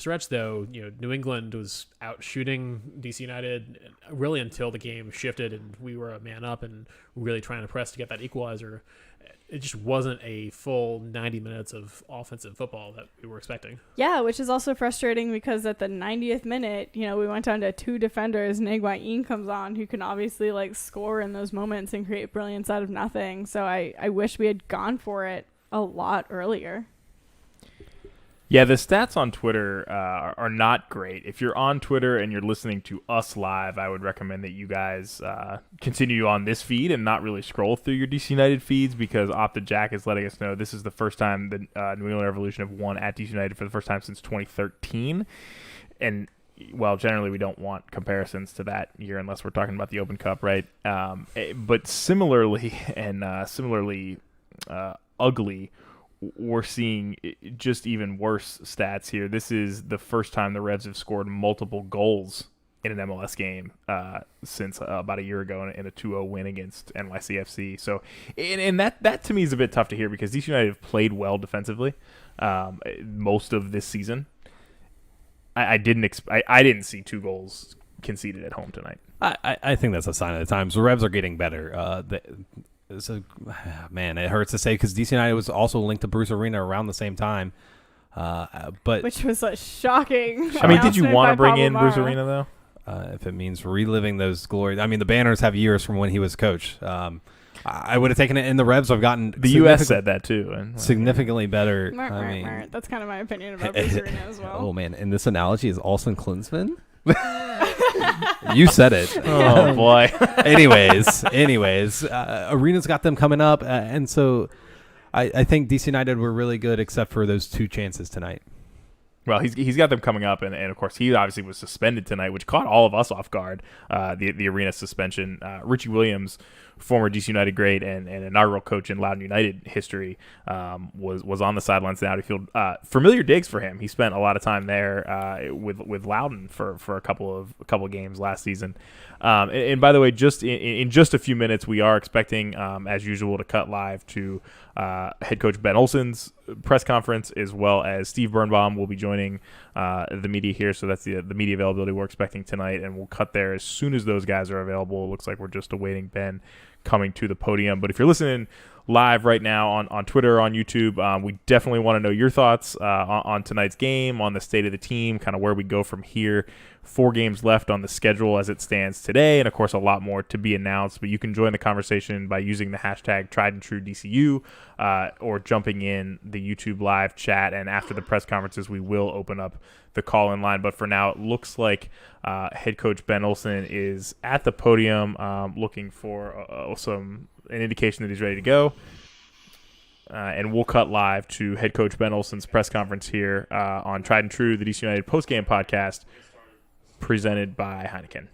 stretch, though, New England was out shooting DC United really until the game shifted and we were a man up and really trying to press to get that equalizer. It just wasn't a full 90 minutes of offensive football that we were expecting. Yeah, which is also frustrating because at the 90th minute, we went down to two defenders and Higuain comes on, who can obviously score in those moments and create brilliance out of nothing. So I wish we had gone for it a lot earlier. Yeah, the stats on Twitter are not great. If you're on Twitter and you're listening to us live, I would recommend that you guys continue on this feed and not really scroll through your DC United feeds, because Opta Jack is letting us know this is the first time the New England Revolution have won at DC United for the first time since 2013. And, well, generally we don't want comparisons to that year unless we're talking about the Open Cup, right? But similarly ugly, we're seeing just even worse stats here. This is the first time the Revs have scored multiple goals in an MLS game since about a year ago in a 2-0 win against NYCFC. So, and that to me is a bit tough to hear, because DC United have played well defensively most of this season. I didn't see 2 goals conceded at home tonight. I think that's a sign of the times. The Revs are getting better. Man, it hurts to say, because DC United was also linked to Bruce Arena around the same time. But which was a shocking. I mean, did you want to bring in Bruce Arena though? If it means reliving those glories. I mean, the Banners have years from when he was coach. I would have taken it, and the Revs have gotten the U.S. said that too, and significantly better. That's kind of my opinion about Bruce Arena as well. Oh man, and this analogy is Austin Klinsman. You said it. Oh boy. anyways, Arena's got them coming up, and so I think DC United were really good, except for those 2 chances tonight. Well, he's got them coming up, and of course he obviously was suspended tonight, which caught all of us off guard. The Arena suspension. Richie Williams, former DC United great and inaugural coach in Loudoun United history, was on the sidelines in Audi Field. Familiar digs for him. He spent a lot of time there with Loudoun for a couple of games last season. And by the way, just in just a few minutes, we are expecting, as usual, to cut live to head coach Ben Olsen's press conference, as well as Steve Birnbaum will be joining the media here. So that's the media availability we're expecting tonight, and we'll cut there as soon as those guys are available. It looks like we're just awaiting Ben coming to the podium. But if you're listening live right now on Twitter or on YouTube, we definitely want to know your thoughts on tonight's game, on the state of the team, kind of where we go from here. 4 games left on the schedule as it stands today, and of course a lot more to be announced. But you can join the conversation by using the hashtag TriedAndTrueDCU or jumping in the YouTube live chat. And after the press conferences, we will open up the call-in line. But for now, it looks like head coach Ben Olsen is at the podium, looking for an indication that he's ready to go. And we'll cut live to head coach Ben Olsen's press conference here on Tried and True, the DC United postgame podcast, presented by Heineken.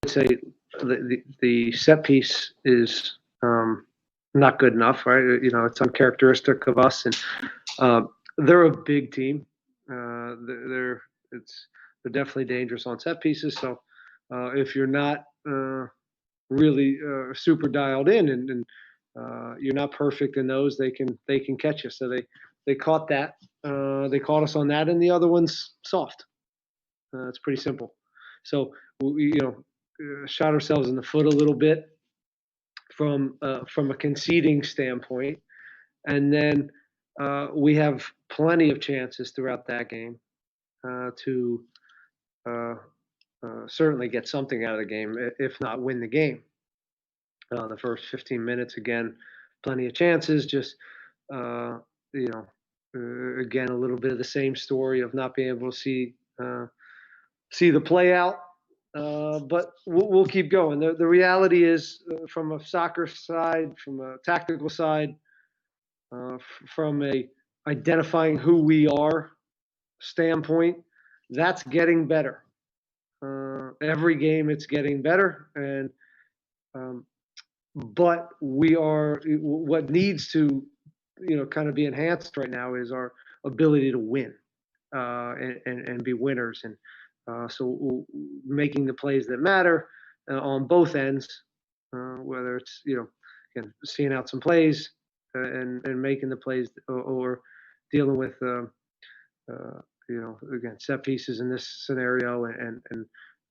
I'd say the set piece is not good enough, right? It's uncharacteristic of us, and they're a big team. They're definitely dangerous on set pieces. So if you're not really super dialed in and you're not perfect in those, they can catch you. So they caught that. They caught us on that, and the other one's soft. It's pretty simple. So we shot ourselves in the foot a little bit from a conceding standpoint, and then we have plenty of chances throughout that game to certainly get something out of the game, if not win the game. The first 15 minutes, again, plenty of chances. Just again, a little bit of the same story of not being able to see the play out. But we'll keep going. The reality is, from a soccer side, from a tactical side, from a identifying who we are standpoint, that's getting better. Every game it's getting better, and but what needs to kind of be enhanced right now is our ability to win and be winners, and so making the plays that matter, on both ends, whether it's again seeing out some plays and making the plays, or dealing with again set pieces in this scenario, and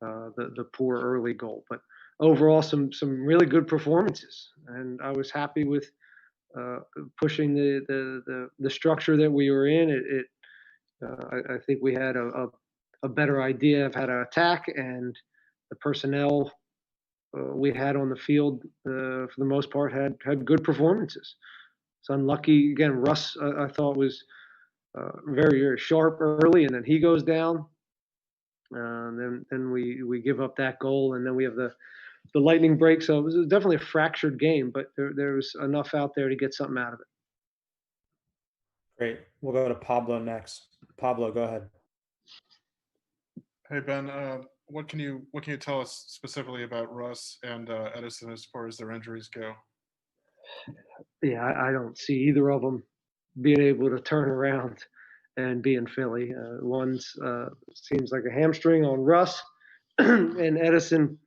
the poor early goal. But overall, some really good performances, and I was happy with pushing the structure that we were in. I think we had a better idea of how to attack, and the personnel we had on the field for the most part had good performances. It's unlucky again. Russ, I thought, was very, very sharp early, and then he goes down. Then we give up that goal, and then we have the lightning break. So it was definitely a fractured game, but there was enough out there to get something out of it. Great. We'll go to Pablo next. Pablo, go ahead. Hey Ben, what can you tell us specifically about Russ and Edison as far as their injuries go? Yeah, I don't see either of them being able to turn around and be in Philly. One's seems like a hamstring on Russ, and Edison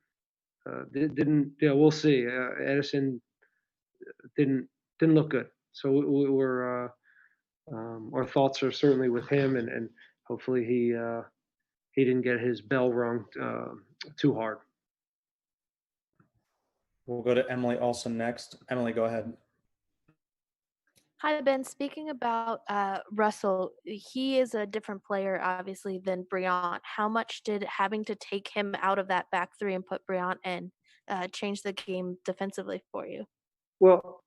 didn't. Yeah, we'll see. Edison didn't look good. So we're our thoughts are certainly with him, and hopefully he didn't get his bell rung too hard. We'll go to Emily Olson next. Emily, go ahead. Hi, Ben. Speaking about Russell, he is a different player, obviously, than Briant. How much did having to take him out of that back three and put Briant in change the game defensively for you? Well,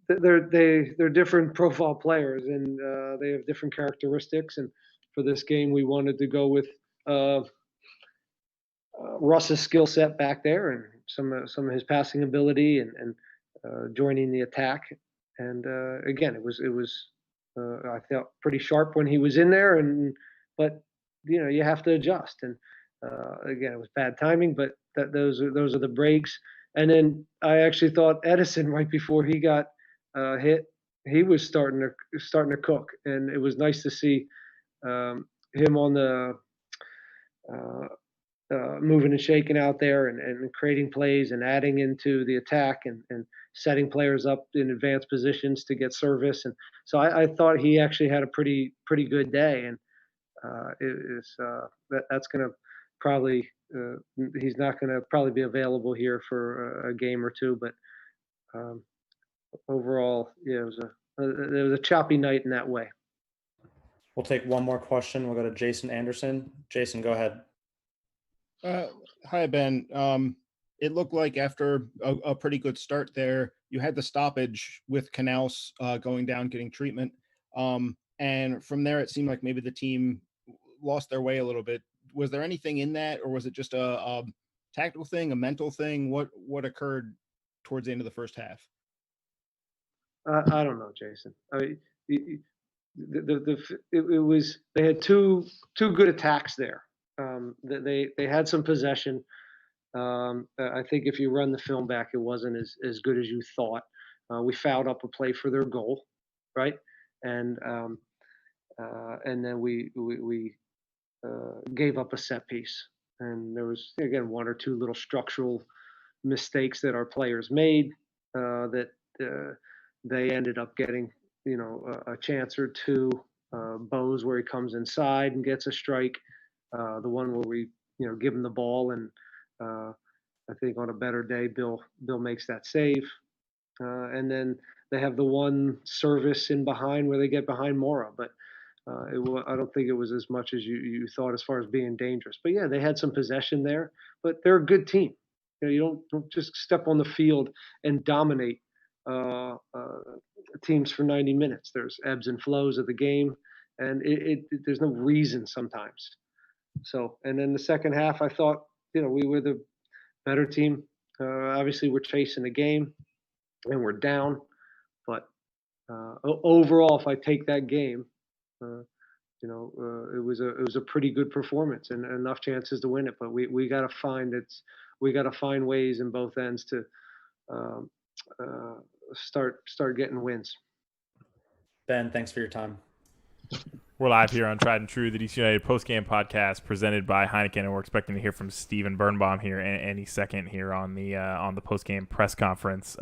they're different profile players, and they have different characteristics. And for this game, we wanted to go with Russ's skill set back there, and some of his passing ability, and joining the attack. And again, it was I felt pretty sharp when he was in there, but you have to adjust. And again, it was bad timing, but those are the breaks. And then I actually thought Edison, right before he got hit, he was starting to cook, and it was nice to see him on the moving and shaking out there, and creating plays and adding into the attack, and setting players up in advanced positions to get service. And so I thought he actually had a pretty good day, and that's going to probably he's not going to probably be available here for a game or two, but overall, yeah, it was a choppy night in that way. We'll take one more question. We'll go to Jason Anderson. Jason, go ahead. Hi, Ben. It looked like after a pretty good start there, you had the stoppage with Canals going down, getting treatment. And from there, it seemed like maybe the team lost their way a little bit. Was there anything in that, or was it just a tactical thing, a mental thing? What occurred towards the end of the first half? I don't know, Jason. I mean, it was, they had two good attacks there. They had some possession. I think if you run the film back, it wasn't as good as you thought. We fouled up a play for their goal, right? And then we gave up a set piece, and there was again one or two little structural mistakes that our players made that they ended up getting a chance or two. Bose where he comes inside and gets a strike. The one where we give him the ball, and I think on a better day Bill makes that save. And then they have the one service in behind where they get behind Mora, but I don't think it was as much as you thought as far as being dangerous. But yeah, they had some possession there, but they're a good team. You don't just step on the field and dominate teams for 90 minutes. There's ebbs and flows of the game, and there's no reason sometimes. So, and then the second half, I thought we were the better team. Obviously, we're chasing the game, and we're down. But overall, if I take that game, it was a pretty good performance and enough chances to win it. But we got to find ways in both ends to start getting wins. Ben, thanks for your time. We're live here on Tried and True, the DC United postgame podcast presented by Heineken, and we're expecting to hear from Steven Birnbaum here any second here on the postgame press conference.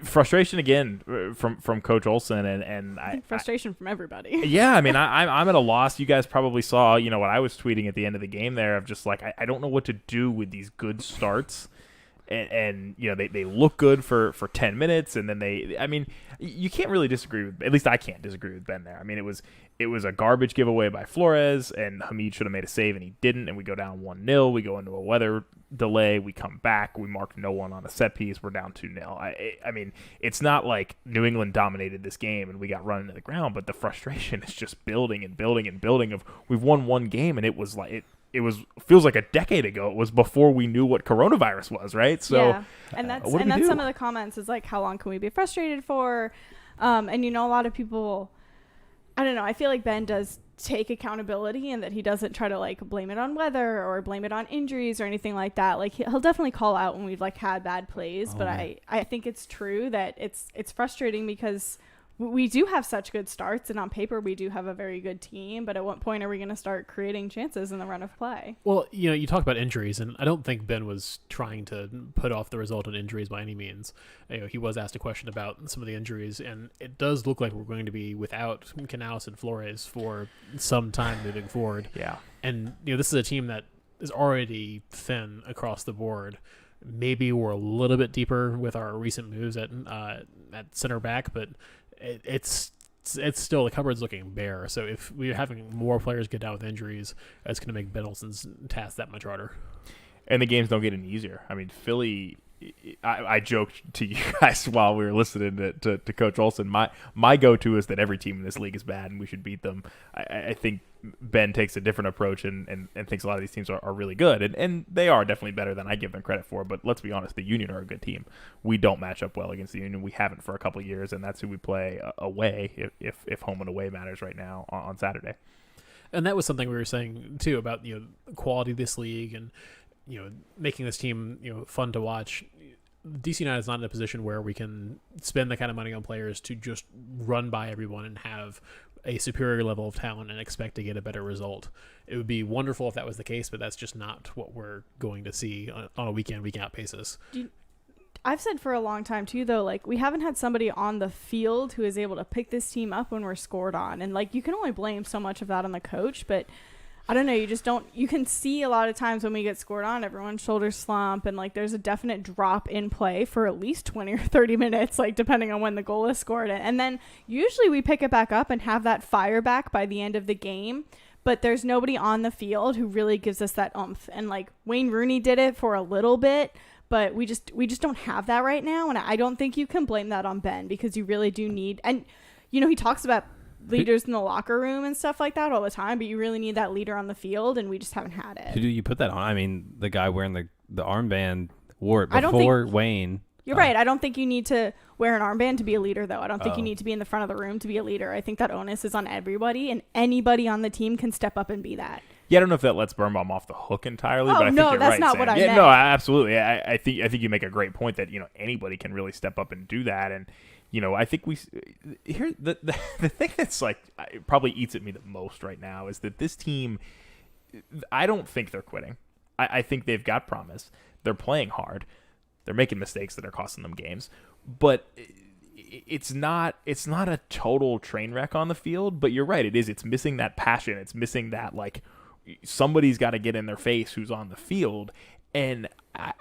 Frustration again from Coach Olsen, and I think frustration from everybody. Yeah, I mean, I'm at a loss. You guys probably saw, what I was tweeting at the end of the game there of just like I don't know what to do with these good starts. And they look good for 10 minutes, and then you can't really disagree with, at least I can't disagree with Ben there. I mean, it was a garbage giveaway by Flores, and Hamid should have made a save, and he didn't, and we go down 1-0. We go into a weather delay. We come back. We mark no one on a set piece. We're down 2-0. I mean, it's not like New England dominated this game and we got run into the ground, but the frustration is just building and building and building of we've won one game, and it was like feels like a decade ago. It was before we knew what coronavirus was, right? So, yeah. And that's some of the comments is like, how long can we be frustrated for? And a lot of people, I don't know. I feel like Ben does take accountability, and that he doesn't try to like blame it on weather or blame it on injuries or anything like that. Like he'll definitely call out when we've like had bad plays, but I think it's true that it's frustrating because we do have such good starts, and on paper we do have a very good team, but at what point are we going to start creating chances in the run of play? Well, you talk about injuries, and I don't think Ben was trying to put off the result of injuries by any means. He was asked a question about some of the injuries, and it does look like we're going to be without Canales and Flores for some time moving forward. Yeah. And this is a team that is already thin across the board. Maybe we're a little bit deeper with our recent moves at center back, but it's still, the cupboard's looking bare. So if we're having more players get down with injuries, it's going to make Ben Olsen's task that much harder. And the games don't get any easier. I mean, Philly, I joked to you guys while we were listening to Coach Olsen. My go-to is that every team in this league is bad and we should beat them. I think Ben takes a different approach and thinks a lot of these teams are really good. And they are definitely better than I give them credit for. But let's be honest, the Union are a good team. We don't match up well against the Union. We haven't for a couple of years, and that's who we play away if home and away matters right now on Saturday. And that was something we were saying, too, about the quality of this league and making this team fun to watch. DC United is not in a position where we can spend the kind of money on players to just run by everyone and have a superior level of talent and expect to get a better result. It would be wonderful if that was the case, but that's just not what we're going to see on a week out basis. I've said for a long time too, though, like we haven't had somebody on the field who is able to pick this team up when we're scored on, and like you can only blame so much of that on the coach, but I don't know, you can see a lot of times when we get scored on, everyone's shoulders slump, and like there's a definite drop in play for at least 20 or 30 minutes, like depending on when the goal is scored. And then usually we pick it back up and have that fire back by the end of the game, but there's nobody on the field who really gives us that oomph. And like Wayne Rooney did it for a little bit, but we just don't have that right now. And I don't think you can blame that on Ben, because you really do need, and he talks about leaders in the locker room and stuff like that all the time, but you really need that leader on the field, and we just haven't had it. Who do you put that on? I mean, the guy wearing the armband wore it before Wayne. You're right. I don't think you need to wear an armband to be a leader, though. I don't think you need to be in the front of the room to be a leader. I think that onus is on everybody, and anybody on the team can step up and be that. Yeah, I don't know if that lets Birnbaum off the hook entirely, but I think no, you're that's right, not Sam. what I yeah, meant. No, absolutely. I think you make a great point that anybody can really step up and do that. And I think here the thing that's like probably eats at me the most right now is that this team, I don't think they're quitting. I think they've got promise. They're playing hard. They're making mistakes that are costing them games, but it's not a total train wreck on the field. But you're right, it is. It's missing that passion. It's missing that like somebody's got to get in their face who's on the field. And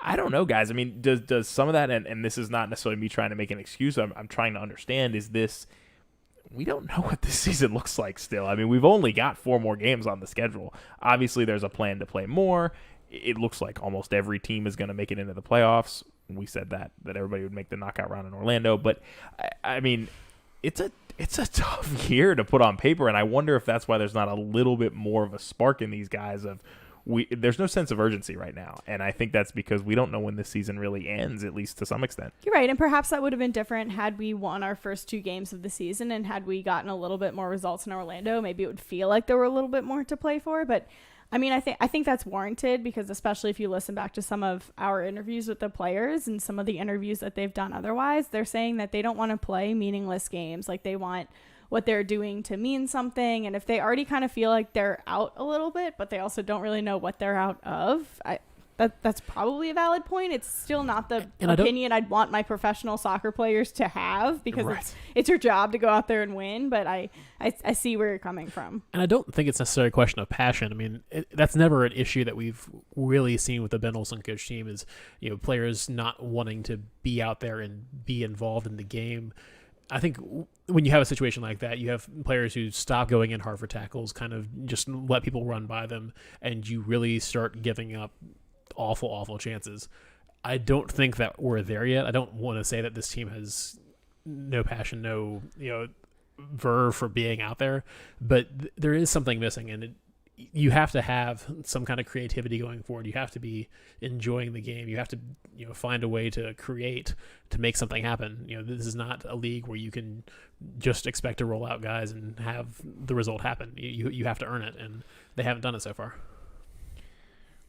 I don't know, guys. I mean, does some of that, and this is not necessarily me trying to make an excuse, I'm trying to understand, is this, we don't know what this season looks like still. I mean, we've only got 4 more games on the schedule. Obviously, there's a plan to play more. It looks like almost every team is going to make it into the playoffs. We said that everybody would make the knockout round in Orlando. But, I mean, it's a tough year to put on paper, and I wonder if that's why there's not a little bit more of a spark in these guys of, there's no sense of urgency right now, and I think that's because we don't know when this season really ends, at least to some extent. You're right, and perhaps that would have been different had we won our first 2 games of the season, and had we gotten a little bit more results in Orlando, maybe it would feel like there were a little bit more to play for. But I mean, I think that's warranted, because especially if you listen back to some of our interviews with the players and some of the interviews that they've done otherwise, they're saying that they don't want to play meaningless games. Like they want what they're doing to mean something. And if they already kind of feel like they're out a little bit, but they also don't really know what they're out of, that's probably a valid point. It's still not the opinion I'd want my professional soccer players to have, because it's your job to go out there and win. But I see where you're coming from. And I don't think it's necessarily a question of passion. I mean, that's never an issue that we've really seen with the Ben Olsen coach team is, players not wanting to be out there and be involved in the game. I think when you have a situation like that, you have players who stop going in hard for tackles, kind of just let people run by them, and you really start giving up awful chances. I don't think that we're there yet. I don't want to say that this team has no passion, no verve for being out there, but there is something missing, and you have to have some kind of creativity going forward. You have to be enjoying the game. You have to find a way to create, to make something happen. This is not a league where you can just expect to roll out guys and have the result happen. You have to earn it, and they haven't done it so far.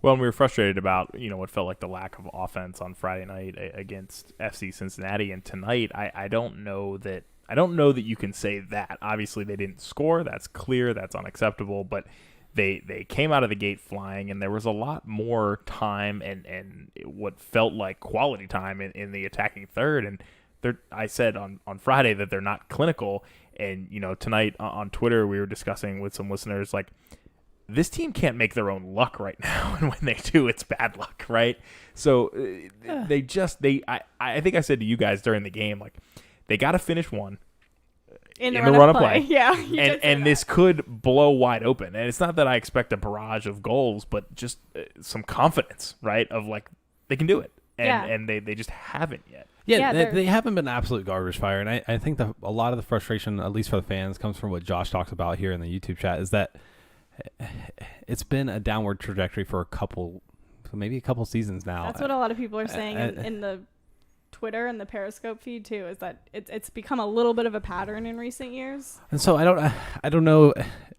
Well, and we were frustrated about, what felt like the lack of offense on Friday night against FC Cincinnati, and tonight I don't know that you can say that. Obviously, they didn't score. That's clear. That's unacceptable. But they came out of the gate flying, and there was a lot more time and what felt like quality time in the attacking third. And I said on Friday that they're not clinical. And tonight on Twitter we were discussing with some listeners, like, this team can't make their own luck right now, and when they do, it's bad luck, right? So I think I said to you guys during the game, like, they got to finish one in the run of play. Yeah, and this could blow wide open. And it's not that I expect a barrage of goals, but just some confidence, right? Of like, they can do it, and they just haven't yet. Yeah, they haven't been absolute garbage fire, and I think a lot of the frustration, at least for the fans, comes from what Josh talks about here in the YouTube chat, is that it's been a downward trajectory for maybe a couple seasons now. That's what a lot of people are saying in the Twitter and the Periscope feed too, is that it's become a little bit of a pattern in recent years. And so I don't know.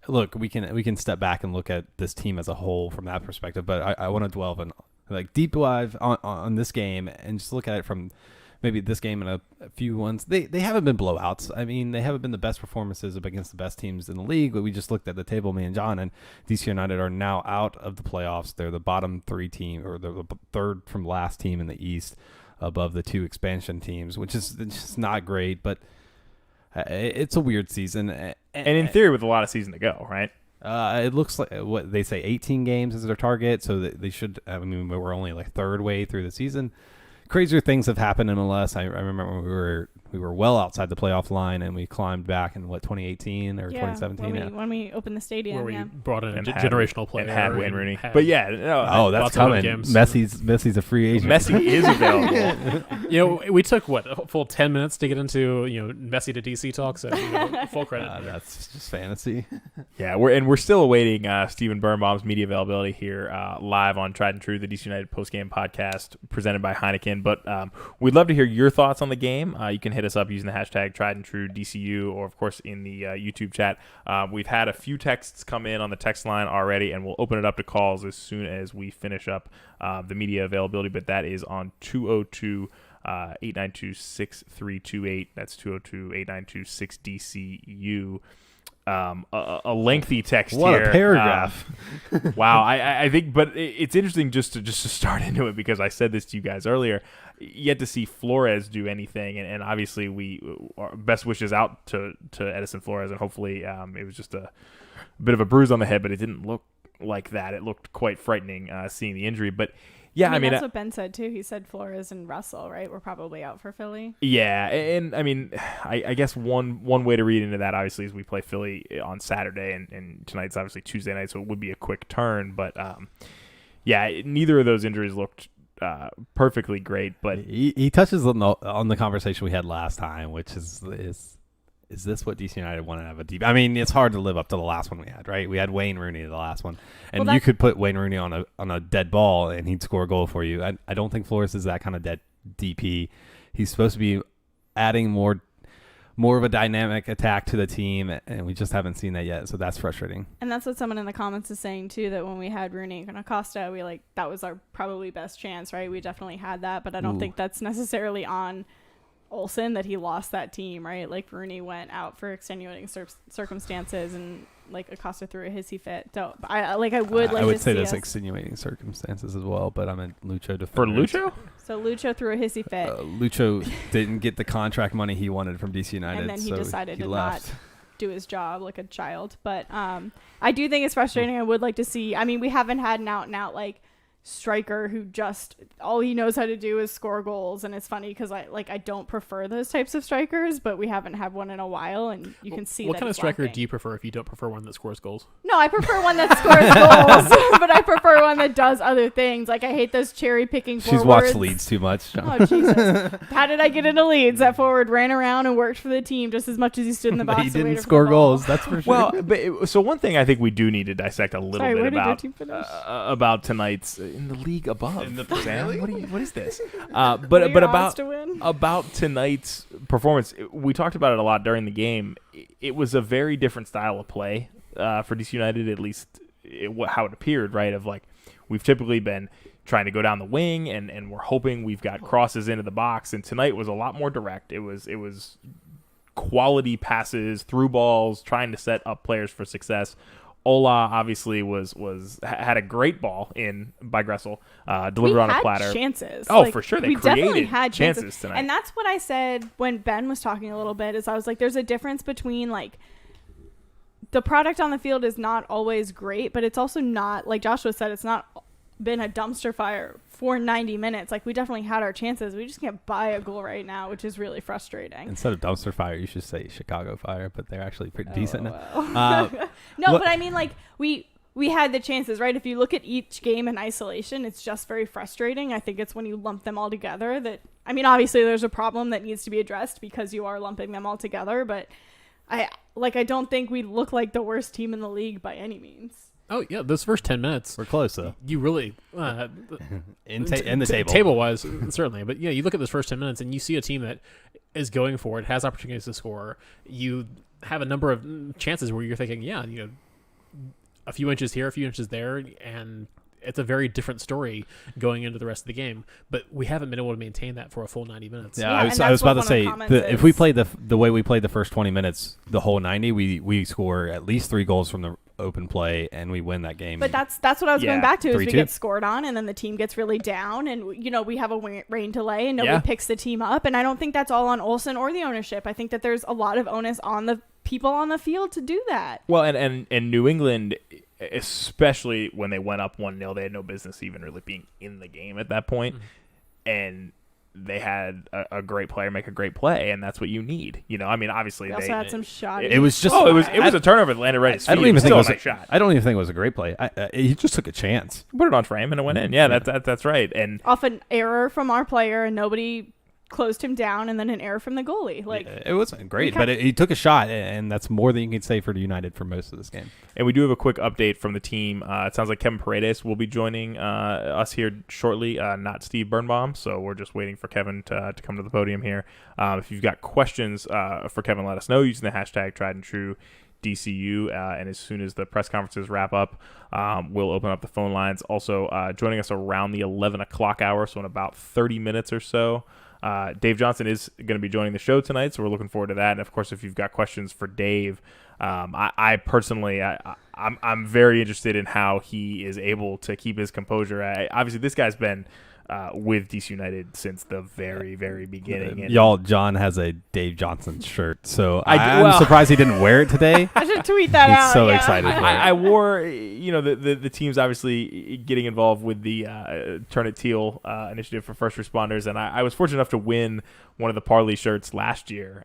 Look, we can step back and look at this team as a whole from that perspective, but I want to dwell on, like, deep dive on this game and just look at it from maybe this game and a few ones. They haven't been blowouts. I mean, they haven't been the best performances against the best teams in the league. But we just looked at the table, me and John, and DC United are now out of the playoffs. They're the bottom three team, or the third from last team in the East, above the two expansion teams, which is just not great. But it's a weird season, and in theory, with a lot of season to go, right? It looks like what they say, 18 games is their target, so they should. I mean, we're only like third way through the season. Crazier things have happened in MLS. I remember when we were well outside the playoff line, and we climbed back in 2018 or 2017. When we opened the stadium, where we brought in a generational player and had Wayne Rooney. But that's coming. Messi's a free agent. Messi is available. We took a full 10 minutes to get into Messi to DC talk. So full credit. That's just fantasy. Yeah, we're still awaiting Stephen Birnbaum's media availability here live on Tried and True, the DC United postgame podcast presented by Heineken. But we'd love to hear your thoughts on the game. You can hit us up using the hashtag Tried and True DCU, or of course in the YouTube chat. We've had a few texts come in on the text line already, and we'll open it up to calls as soon as we finish up the media availability. But that is on 202 892-6328. That's 202-892-6DCU. A lengthy text what here. What a paragraph. Wow. I think, but it's interesting just to start into it, because I said this to you guys earlier, yet to see Flores do anything. And obviously our best wishes out to Edison Flores, and hopefully it was just a bit of a bruise on the head, but it didn't look like that. It looked quite frightening seeing the injury, but yeah, I mean that's what Ben said too. He said Flores and Russell, right, were probably out for Philly. Yeah, and I mean, I guess one way to read into that, obviously, is we play Philly on Saturday, and tonight's obviously Tuesday night, so it would be a quick turn. But yeah, neither of those injuries looked perfectly great. But he touches on the conversation we had last time, which is this what DC United want to have a deep? I mean, it's hard to live up to the last one we had, right? We had Wayne Rooney the last one, and you could put Wayne Rooney on a dead ball and he'd score a goal for you. I don't think Flores is that kind of dead DP. He's supposed to be adding more of a dynamic attack to the team, and we just haven't seen that yet. So that's frustrating. And that's what someone in the comments is saying too, that when we had Rooney and Acosta, that was our probably best chance, right? We definitely had that, but I don't think that's necessarily on Olsen that he lost that team, right? Like Rooney went out for extenuating circumstances, and like Acosta threw a hissy fit. So I would I would to say see there's us- extenuating circumstances as well, but I'm a Lucho defender. For Lucho? So Lucho threw a hissy fit, Lucho didn't get the contract money he wanted from DC United, and then he so decided he to left. not do his job like a child. But I do think it's frustrating. I would like to see. I mean, we haven't had an out and out like striker who just all he knows how to do is score goals, and it's funny because I don't prefer those types of strikers, but we haven't had one in a while, and you can see What that kind of it's striker lacking. do you prefer if you don't prefer one that scores goals? No, I prefer one that scores goals, but I prefer one that does other things. Like I hate those cherry picking forwards. She's watched Leeds too much. Oh Jesus! How did I get into Leeds? That forward ran around and worked for the team just as much as he stood in the box. He and didn't waited for score the ball. goals, that's for sure. Well, so one thing I think we do need to dissect a little Sorry, bit where did your about team finish? about tonight's in the league above. In the Sam, what is this? What But are your odds about to win? about tonight's performance, we talked about it a lot during the game. It was a very different style of play for DC United, at least how it appeared, right? Of like we've typically been trying to go down the wing, and we're hoping we've got crosses into the box. And tonight was a lot more direct. It was quality passes, through balls, trying to set up players for success. Ola obviously had a great ball in by Gressel, delivered on a platter. Chances. Oh, for sure. They we definitely created had chances tonight. And that's what I said when Ben was talking a little bit. Is I was like, there's a difference between like the product on the field is not always great, but it's also not, like Joshua said, it's not been a dumpster fire for 90 minutes. Like we definitely had our chances. We just can't buy a goal right now, which is really frustrating. Instead of dumpster fire, you should say Chicago Fire, but they're actually pretty decent. Well. No, but I mean, like we had the chances, right? If you look at each game in isolation, it's just very frustrating. I think it's when you lump them all together that, I mean, obviously there's a problem that needs to be addressed because you are lumping them all together, but I don't think we look like the worst team in the league by any means. Oh yeah, those first 10 minutes. We're close though. You really In the table. Table-wise, certainly. But yeah, you look at those first 10 minutes and you see a team that is going for it, has opportunities to score. You have a number of chances where you're thinking, yeah, a few inches here, a few inches there, and it's a very different story going into the rest of the game. But we haven't been able to maintain that for a full 90 minutes. Yeah, Yeah, I and was that's about what to say, one of the comments if we is. played the way we played the first 20 minutes, the whole 90, we score at least 3 goals from the open play, and we win that game. But that's what I was going back to is we 3-2. get scored on, and then the team gets really down, and we have a rain delay, and nobody picks the team up. And I don't think that's all on Olsen or the ownership. I think that there's a lot of onus on the people on the field to do that. Well, and New England, especially when they went up 1-0, they had no business even really being in the game at that point. And they had a great player make a great play, and that's what you need. I mean, obviously We also had some shots. it was just it was a turnover that landed right at his feet. I don't even think it was a nice shot. I don't even think it was a great play. He just took a chance. Put it on frame and it went in. Yeah, that's right. And Off an error from our player, and nobody closed him down, and then an error from the goalie. Like It wasn't great, but he took a shot, and that's more than you can say for United for most of this game. And we do have a quick update from the team. It sounds like Kevin Paredes will be joining us here shortly, not Steve Birnbaum. So we're just waiting for Kevin to come to the podium here. If you've got questions for Kevin, let us know using the hashtag #TriedAndTrueDCU. And as soon as the press conferences wrap up, we'll open up the phone lines. Also, joining us around the 11 o'clock hour, so in about 30 minutes or so, Dave Johnson is going to be joining the show tonight, so we're looking forward to that. And of course, if you've got questions for Dave, I personally, I'm very interested in how he is able to keep his composure. Obviously, this guy's been with DC United since the very, very beginning. And John has a Dave Johnson shirt, so I do- I'm well- surprised he didn't wear it today. I should tweet that He's out. so yeah. excited for it. I wore, the team's obviously getting involved with the Turn It Teal initiative for first responders, and I was fortunate enough to win one of the Parley shirts last year.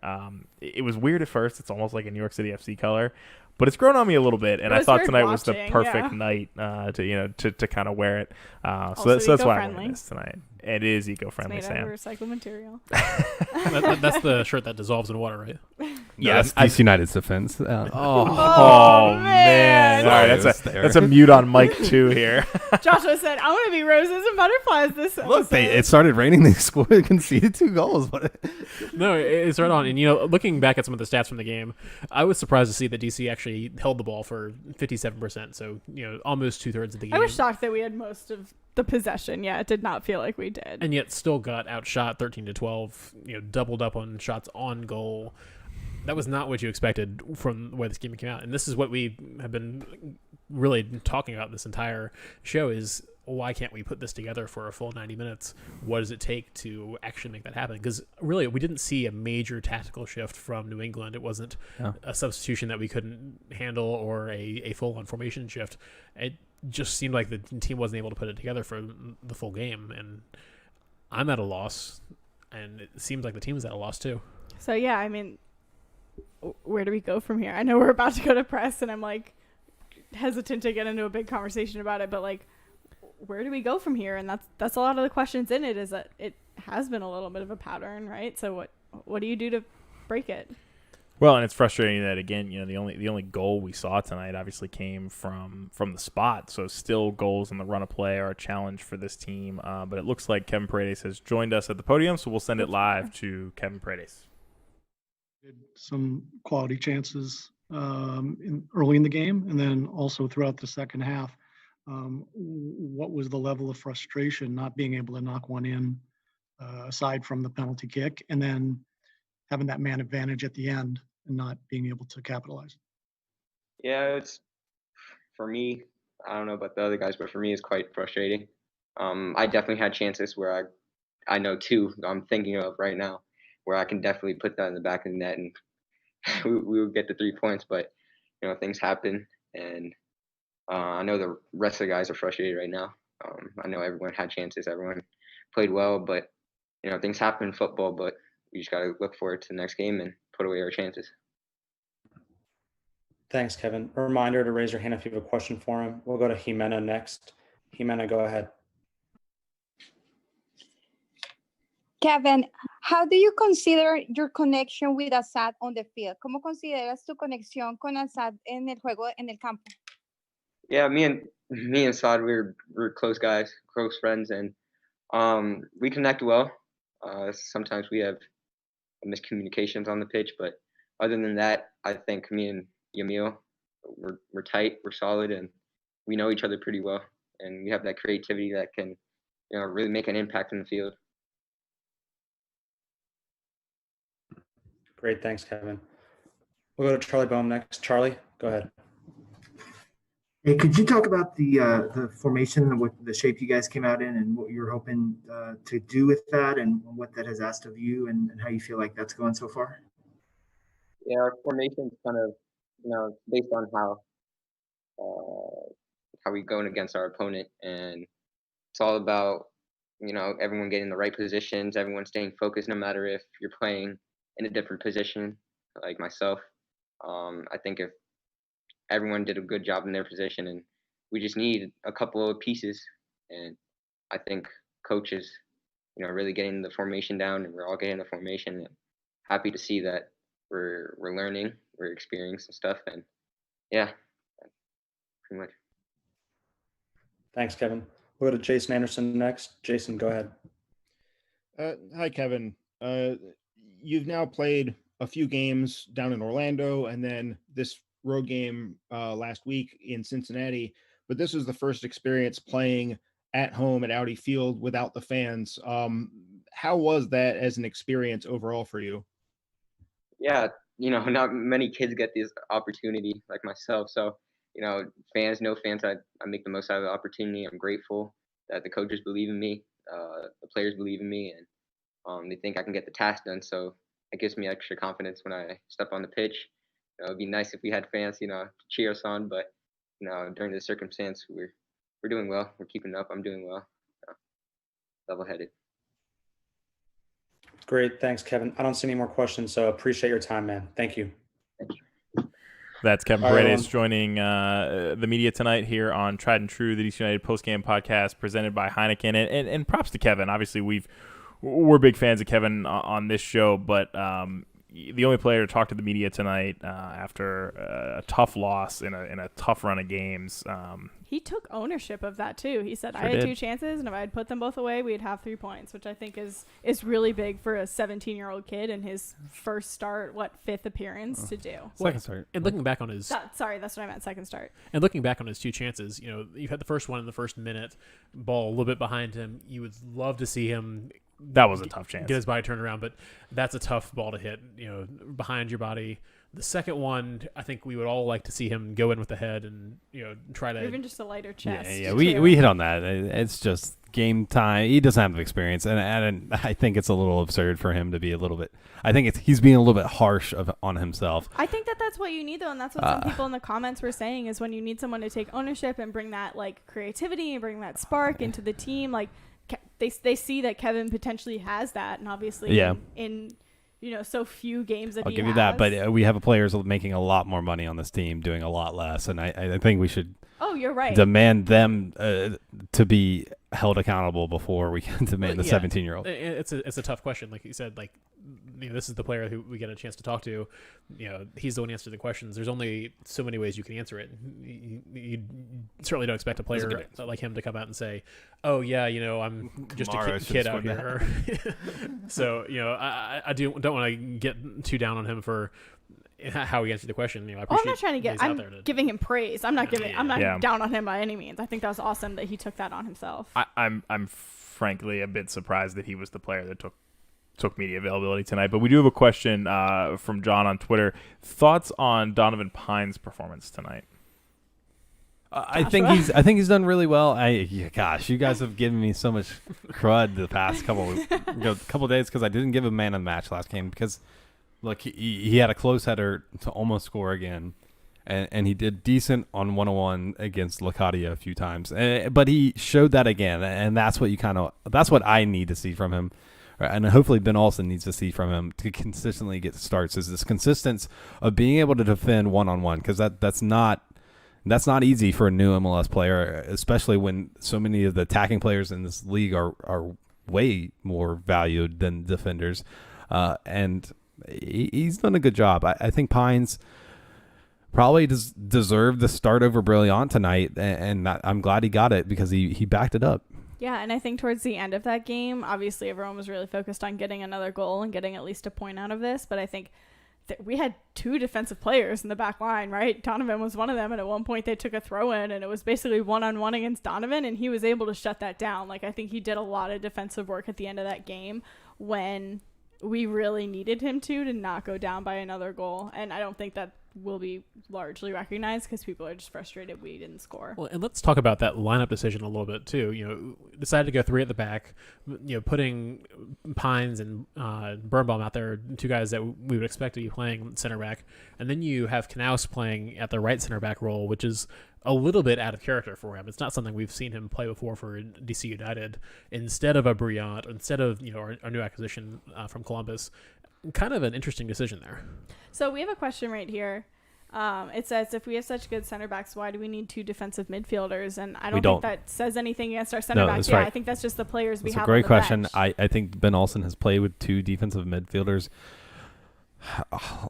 It was weird at first. It's almost like a New York City FC color, but it's grown on me a little bit, and It I was thought weird tonight was the watching, perfect yeah. night to kind of wear it. So Also that's why I'm eco-friendly. wearing this tonight. It is It's eco-friendly, made out Sam. of recycled material. That's the shirt that dissolves in water, right? Yes, DC United's defense. Oh, man! All right, that's a mute on Mike too here. Joshua said, "I want to be roses and butterflies this Look, episode." it started raining. They scored, conceded 2 goals. No, it's right on. And looking back at some of the stats from the game, I was surprised to see that DC actually held the ball for 57%. So almost 2/3 of the game. I was shocked that we had most of the possession. Yeah, it did not feel like we did. And yet still got outshot 13-12. Doubled up on shots on goal. That was not what you expected from the way this game came out. And this is what we have been really talking about this entire show is why can't we put this together for a full 90 minutes? What does it take to actually make that happen? Because really, we didn't see a major tactical shift from New England. It wasn't a substitution that we couldn't handle or a full-on formation shift. It just seemed like the team wasn't able to put it together for the full game. And I'm at a loss, and it seems like the team is at a loss too. So, yeah, I mean, where do we go from here? I know we're about to go to press, and I'm hesitant to get into a big conversation about it, but where do we go from here? And that's a lot of the questions in it, is that it has been a little bit of a pattern, right? So what do you do to break it? Well, and it's frustrating that again, the only goal we saw tonight obviously came from the spot. So still goals on the run of play are a challenge for this team. But it looks like Kevin Paredes has joined us at the podium, so we'll send it live to Kevin Paredes. Some quality chances early in the game, and then also throughout the second half. What was the level of frustration not being able to knock one in, aside from the penalty kick, and then having that man advantage at the end and not being able to capitalize? Yeah, it's for me. I don't know about the other guys, but for me, it's quite frustrating. I definitely had chances where I know 2 I'm thinking of right now, where I can definitely put that in the back of the net and we would get the 3 points. But things happen, and I know the rest of the guys are frustrated right now. I know everyone had chances, everyone played well, but things happen in football. But we just got to look forward to the next game and put away our chances. Thanks, Kevin. A reminder to raise your hand if you have a question for him. We'll go to Jimena next. Jimena, go ahead. Kevin, how do you consider your connection with Assad on the field? ¿Cómo consideras tu conexión con Assad en el juego, en el campo? Yeah, me and Saad, we're close guys, close friends, and we connect well. Sometimes we have miscommunications on the pitch, but other than that, I think me and Yamil, we're tight, we're solid, and we know each other pretty well, and we have that creativity that can really make an impact in the field. Great, thanks, Kevin. We'll go to Charlie Boehm next. Charlie, go ahead. Hey, could you talk about the formation, what the shape you guys came out in, and what you're hoping to do with that, and what that has asked of you, and how you feel like that's going so far? Yeah, our formation's kind of based on how we going against our opponent, and it's all about everyone getting the right positions, everyone staying focused, no matter if you're playing in a different position, like myself. I think if everyone did a good job in their position, and we just need a couple of pieces, and I think coaches, really getting the formation down, and we're all getting the formation, and happy to see that we're learning, we're experiencing stuff, and yeah, pretty much. Thanks, Kevin. We'll go to Jason Anderson next. Jason, go ahead. Hi, Kevin. You've now played a few games down in Orlando, and then this road game last week in Cincinnati, but this is the first experience playing at home at Audi Field without the fans. How was that as an experience overall for you? Yeah, not many kids get this opportunity like myself. So, fans, no fans, I make the most out of the opportunity. I'm grateful that the coaches believe in me, the players believe in me, and they think I can get the task done. So it gives me extra confidence when I step on the pitch. It'd be nice if we had fans, to cheer us on, but during this circumstance, we're doing well. We're keeping up. I'm doing well. Level-headed. Great, thanks, Kevin. I don't see any more questions, so appreciate your time, man. Thank you. Thank you. That's Kevin Paredes joining the media tonight here on Tried and True, the DC United Postgame podcast presented by Heineken. And props to Kevin. Obviously, we're big fans of Kevin on this show, but the only player to talk to the media tonight after a tough loss in a tough run of games. He took ownership of that too. He said, Sure I had did. 2 chances, and if I had put them both away, we'd have 3 points, which I think is really big for a 17-year-old kid in his first start, 5th appearance to do. Second start. And looking back on his Sorry, that's what I meant, second start. And looking back on his 2 chances, you had the first one in the first minute, ball a little bit behind him. You would love to see him. That was a tough chance. Get his body turned around, but that's a tough ball to hit, behind your body. The second one, I think we would all like to see him go in with the head and, try to... Or even just a lighter chest. Yeah, we hit on that. It's just game time. He doesn't have the experience, and I think it's a little absurd for him to be a little bit... I think he's being a little bit harsh on himself. I think that's what you need, though, and that's what some people in the comments were saying, is when you need someone to take ownership and bring that, creativity and bring that spark into the team, they see that Kevin potentially has that, and obviously in so few games that I'll give you that, but we have players making a lot more money on this team, doing a lot less, and I think we should you're right. demand them to be held accountable before we can demand the 17-year-old. It's a tough question. Like you said, this is the player who we get a chance to talk to. He's the one answering the questions. There's only so many ways you can answer it. You certainly don't expect a player like him to come out and say, "Oh yeah, I'm just a kid out here." So I don't want to get too down on him for how he answered the question. I appreciate I'm not trying to get. I'm giving him praise. I'm not giving. I'm not down on him by any means. I think that was awesome that he took that on himself. I'm frankly a bit surprised that he was the player that took media availability tonight. But we do have a question from John on Twitter. Thoughts on Donovan Pine's performance tonight? I think he's done really well. Gosh, you guys have given me so much crud the past couple days because I didn't give a man of the match last game because. Look, he had a close header to almost score again, and he did decent on 101 against Lacadia a few times. But he showed that again, and that's what that's what I need to see from him, and hopefully Ben Olsen needs to see from him to consistently get starts. Is this consistency of being able to defend one-on-one, because that's not easy for a new MLS player, especially when so many of the attacking players in this league are way more valued than defenders, and. He's done a good job. I think Pines probably deserved the start over Brilliant tonight, and I'm glad he got it because he backed it up. Yeah, and I think towards the end of that game, obviously everyone was really focused on getting another goal and getting at least a point out of this, but I think that we had 2 defensive players in the back line, right? Donovan was one of them, and at one point they took a throw in, and it was basically one-on-one against Donovan, and he was able to shut that down. I think he did a lot of defensive work at the end of that game when we really needed him to not go down by another goal, and I don't think that will be largely recognized because people are just frustrated we didn't score. Well, and let's talk about that lineup decision a little bit too. Decided to go 3 at the back, putting Pines and Birnbaum out there, 2 guys that we would expect to be playing center back, and then you have Knaus playing at the right center back role, which is a little bit out of character for him. It's not something we've seen him play before for DC United. Instead of a Briant, instead of our new acquisition from Columbus, kind of an interesting decision there. So we have a question right here. It says, if we have such good center backs, why do we need 2 defensive midfielders? And I don't think that says anything against our center backs. Yeah, right. I think that's just the players we have. That's a great question. I think Ben Olsen has played with 2 defensive midfielders.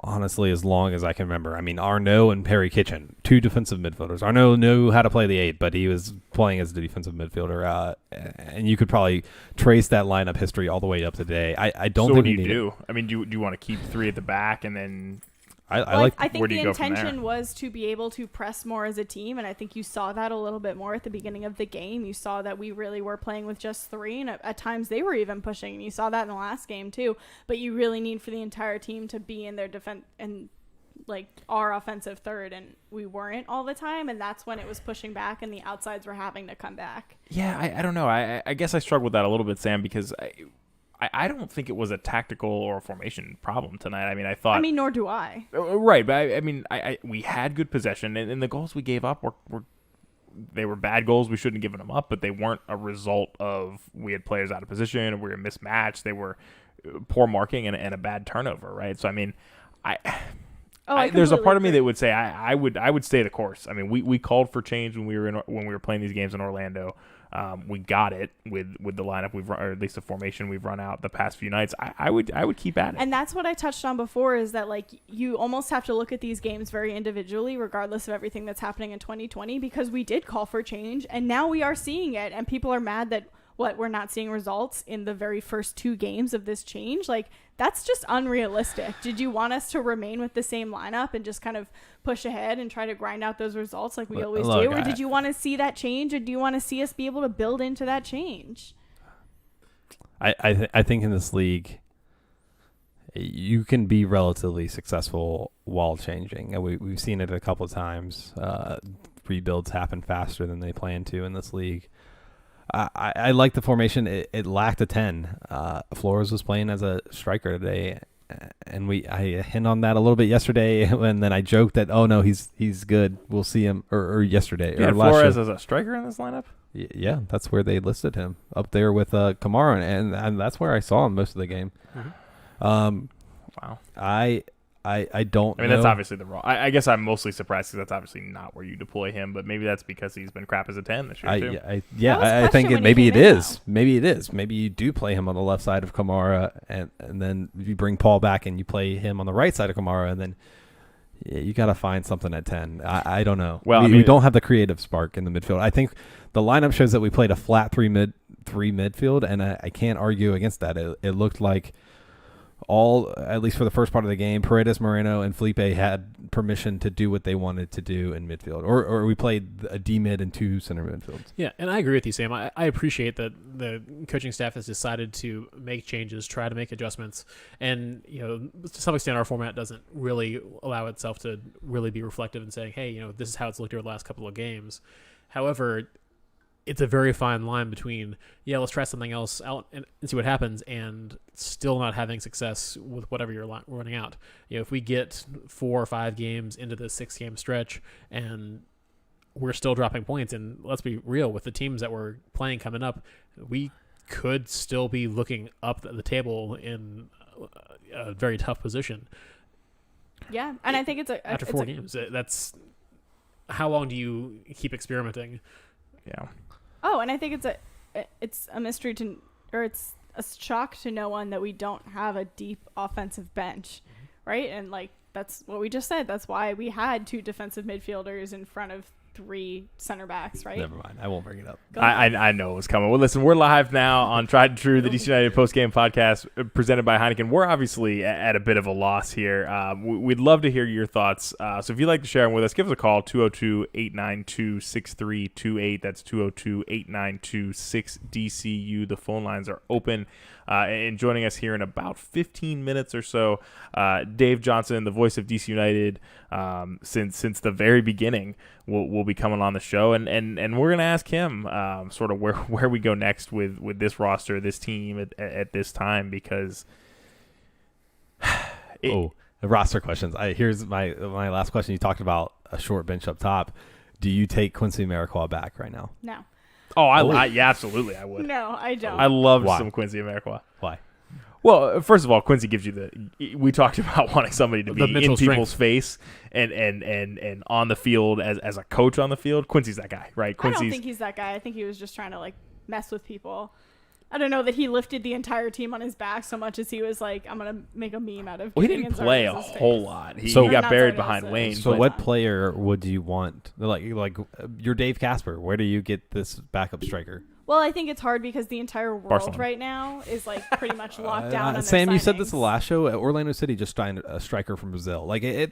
Honestly, as long as I can remember. I mean, Arnaud and Perry Kitchen, 2 defensive midfielders. Arnaud knew how to play the 8, but he was playing as the defensive midfielder, and you could probably trace that lineup history all the way up to today. I don't think what do you do? I mean, do you want to keep 3 at the back and then? I think the intention was to be able to press more as a team, and I think you saw that a little bit more at the beginning of the game. You saw that we really were playing with just 3, and at times they were even pushing, and you saw that in the last game too. But you really need for the entire team to be in their defense and our offensive third, and we weren't all the time, and that's when it was pushing back and the outsides were having to come back. Yeah, I don't know. I guess I struggle with that a little bit, Sam, because I don't think it was a tactical or a formation problem tonight. I mean, nor do I. Right, but we had good possession, and the goals we gave up they were bad goals. We shouldn't have given them up, but they weren't a result of we had players out of position or we were mismatched. They were poor marking and a bad turnover, right? So, I mean, there's a part of me that would say I would stay the course. I mean, we called for change when we were playing these games in Orlando. we got it with the lineup we've run, or at least the formation we've run out the past few nights. I would keep at it. And that's what I touched on before, is that like you almost have to look at these games very individually, regardless of everything that's happening in 2020, because we did call for change, and now we are seeing it, and people are mad that we're not seeing results in the very first 2 games of this change. Like, that's just unrealistic. Did you want us to remain with the same lineup and just kind of push ahead and try to grind out those results like we always do? Or did you want to see that change, or do you want to see us be able to build into that change? I think in this league, you can be relatively successful while changing. And we've seen it a couple of times. Rebuilds happen faster than they plan to in this league. I like the formation. It lacked a 10. Flores was playing as a striker today, and I hint on that a little bit yesterday, and then I joked that, oh no, he's good. We'll see him, or yesterday. You had Flores as a striker in this lineup? Yeah, that's where they listed him, up there with Kamara, and that's where I saw him most of the game. Mm-hmm. Wow. I don't know. That's obviously the wrong. I guess I'm mostly surprised because that's obviously not where you deploy him, but maybe that's because he's been crap as a 10 this year, too. I think maybe it is. Maybe it is. Maybe you do play him on the left side of Kamara, and then you bring Paul back and you play him on the right side of Kamara, and then you got to find something at 10. I don't know. Well, we don't have the creative spark in the midfield. I think the lineup shows that we played a flat three midfield, and I can't argue against that. It looked like at least for the first part of the game, Paredes, Moreno, and Felipe had permission to do what they wanted to do in midfield. Or we played a D mid and 2 center midfields. Yeah, and I agree with you, Sam. I appreciate that the coaching staff has decided to make changes, try to make adjustments, and to some extent our format doesn't really allow itself to really be reflective in saying, hey, this is how it's looked over the last couple of games. However, it's a very fine line between, let's try something else out and see what happens, and still not having success with whatever you're running out. If we get 4 or 5 games into the 6-game stretch and we're still dropping points, and let's be real, with the teams that we're playing coming up, we could still be looking up the table in a very tough position. Yeah, and I think after 4 games, that's how long do you keep experimenting? Yeah. Oh, and I think it's a mystery it's a shock to no one that we don't have a deep offensive bench, right? And that's what we just said. That's why we had 2 defensive midfielders in front of 3 center backs, right? Never mind. I won't bring it up. I know it was coming. Well, listen, we're live now on Tried and True, the DC United Postgame podcast presented by Heineken. We're obviously at a bit of a loss here. We'd love to hear your thoughts. So if you'd like to share them with us, give us a call, 202-892-6328. That's 202-892-6DCU. The phone lines are open. And joining us here in about 15 minutes or so, Dave Johnson, the voice of DC United since the very beginning, will be coming on the show, and we're going to ask him sort of where we go next with this roster, this team at this time, because the roster questions. Here's my last question. You talked about a short bench up top. Do you take Quincy Amarikwa back right now? No. Yeah, absolutely, I would. No, I don't. I love some Quincy Amarikwa. Why? Well, first of all, Quincy gives you we talked about wanting somebody to be in people's face and on the field as a coach on the field. Quincy's that guy, right? I don't think he's that guy. I think he was just trying to mess with people. I don't know that he lifted the entire team on his back so much as he was like, I'm going to make a meme out of. Well, he didn't play a whole lot. He got buried behind Wayne. So what player would you want? Like you're Dave Casper. Where do you get this backup striker? Well, I think it's hard because the entire world right now is pretty much locked down. On Sam, their you said this signings. the last show. Orlando City just signed a striker from Brazil.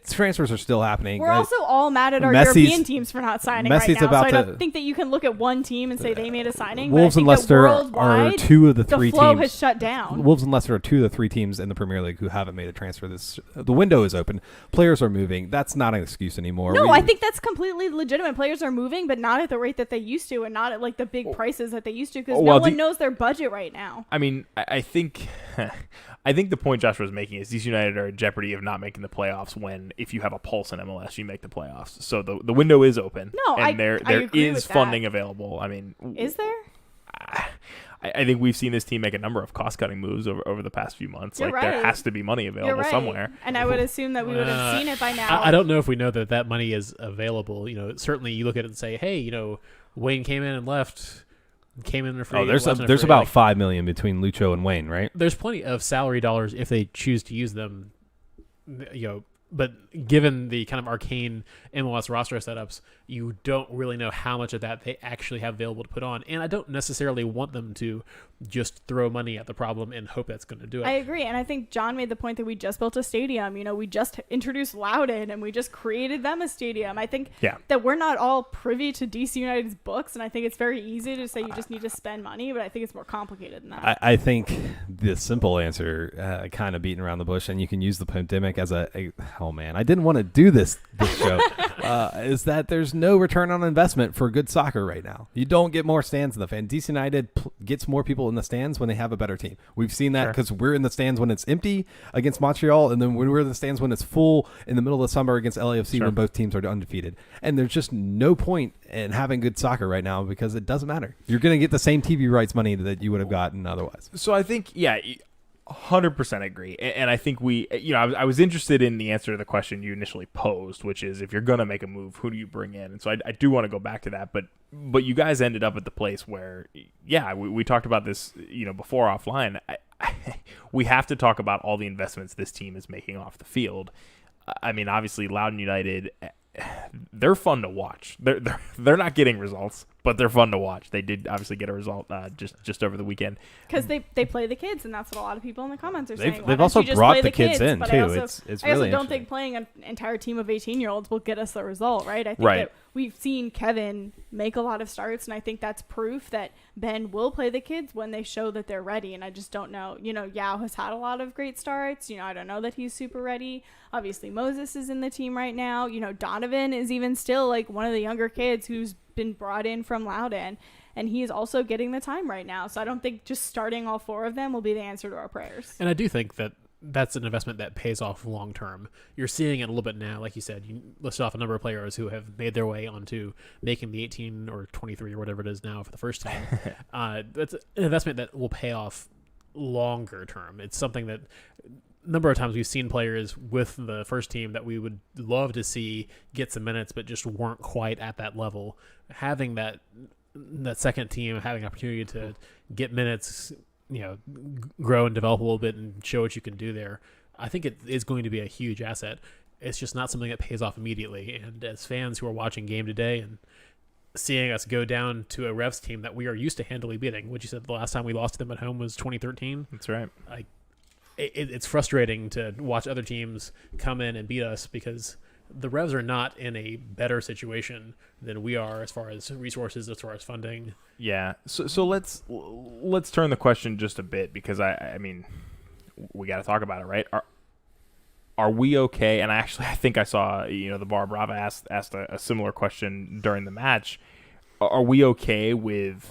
Transfers are still happening. We're also all mad at our European teams for not signing right now. So I don't think that you can look at one team and say they made a signing. Wolves and Leicester are 2 of the 3 teams. The flow teams. has shut down. Wolves and Leicester are 2 of the 3 teams in the Premier League who haven't made a transfer. The window is open. Players are moving. That's not an excuse anymore. No, I think that's completely legitimate. Players are moving, but not at the rate that they used to, and not at the big prices that they used to, because no one knows their budget right now. I mean, I think the point Joshua was making is DC United are in jeopardy of not making the playoffs when, if you have a pulse in MLS, you make the playoffs. So the window is open. No, and there is funding available. I mean, is there? I think we've seen this team make a number of cost-cutting moves over the past few months. You're right. There has to be money available somewhere. And I would assume that we would have seen it by now. I don't know if we know that money is available. Certainly you look at it and say, hey, Wayne came in and left. came in for free. Oh, there's wasn't there's free. about Like, $5 million between Lucho and Wayne, right? there's plenty of salary dollars if they choose to use them. But given the kind of arcane MLS roster setups, you don't really know how much of that they actually have available to put on. And I don't necessarily want them to just throw money at the problem and hope that's going to do it. I agree. And I think John made the point that we just built a stadium. We just introduced Loudoun and we just created them a stadium. I think that we're not all privy to DC United's books. And I think it's very easy to say you just need to spend money, but I think it's more complicated than that. I think the simple answer, kind of beating around the bush, and you can use the pandemic as oh man, I didn't want to do this show, is that there's no return on investment for good soccer right now. You don't get more stands in the fan. DC United gets more people in the stands when they have a better team. We've seen that because we're in the stands when it's empty against Montreal, and then when we're in the stands when it's full in the middle of the summer against LAFC when both teams are undefeated. And there's just no point in having good soccer right now because it doesn't matter. You're going to get the same TV rights money that you would have gotten otherwise. So I think, 100% agree. And I think I was interested in the answer to the question you initially posed, which is if you're going to make a move, who do you bring in? And so I do want to go back to that. But you guys ended up at the place where, we talked about this, before offline. We have to talk about all the investments this team is making off the field. I mean, obviously, Loudoun United, they're fun to watch. They're not getting results, but they're fun to watch. They did obviously get a result just over the weekend because they play the kids, and that's what a lot of people in the comments are saying. They've also brought the kids in but too. I also don't think playing an entire team of 18-year-olds will get us the result, right? I think that we've seen Kevin make a lot of starts, and I think that's proof that Ben will play the kids when they show that they're ready. And I just don't know. Yao has had a lot of great starts. I don't know that he's super ready. Obviously, Moses is in the team right now. Donovan is even still like one of the younger kids who's been brought in from Loudoun, and he is also getting the time right now. So I don't think just starting all four of them will be the answer to our prayers. And I do think that that's an investment that pays off long term. You're seeing it a little bit now, like you said. You listed off a number of players who have made their way onto making the 18 or 23 or whatever it is now for the first team. That's an investment that will pay off longer term. It's something that number of times we've seen players with the first team that we would love to see get some minutes, but just weren't quite at that level. Having that second team, having an opportunity to get minutes, grow and develop a little bit and show what you can do there, I think it is going to be a huge asset. It's just not something that pays off immediately. And as fans who are watching game today and seeing us go down to a Revs team that we are used to handily beating, which you said the last time we lost to them at home was 2013. That's right. It's frustrating to watch other teams come in and beat us because the Revs are not in a better situation than we are as far as resources, as far as funding. Yeah. So let's turn the question just a bit because I mean we got to talk about it, right? Are we okay? And I think I saw the Bar Brava asked a similar question during the match. Are we okay with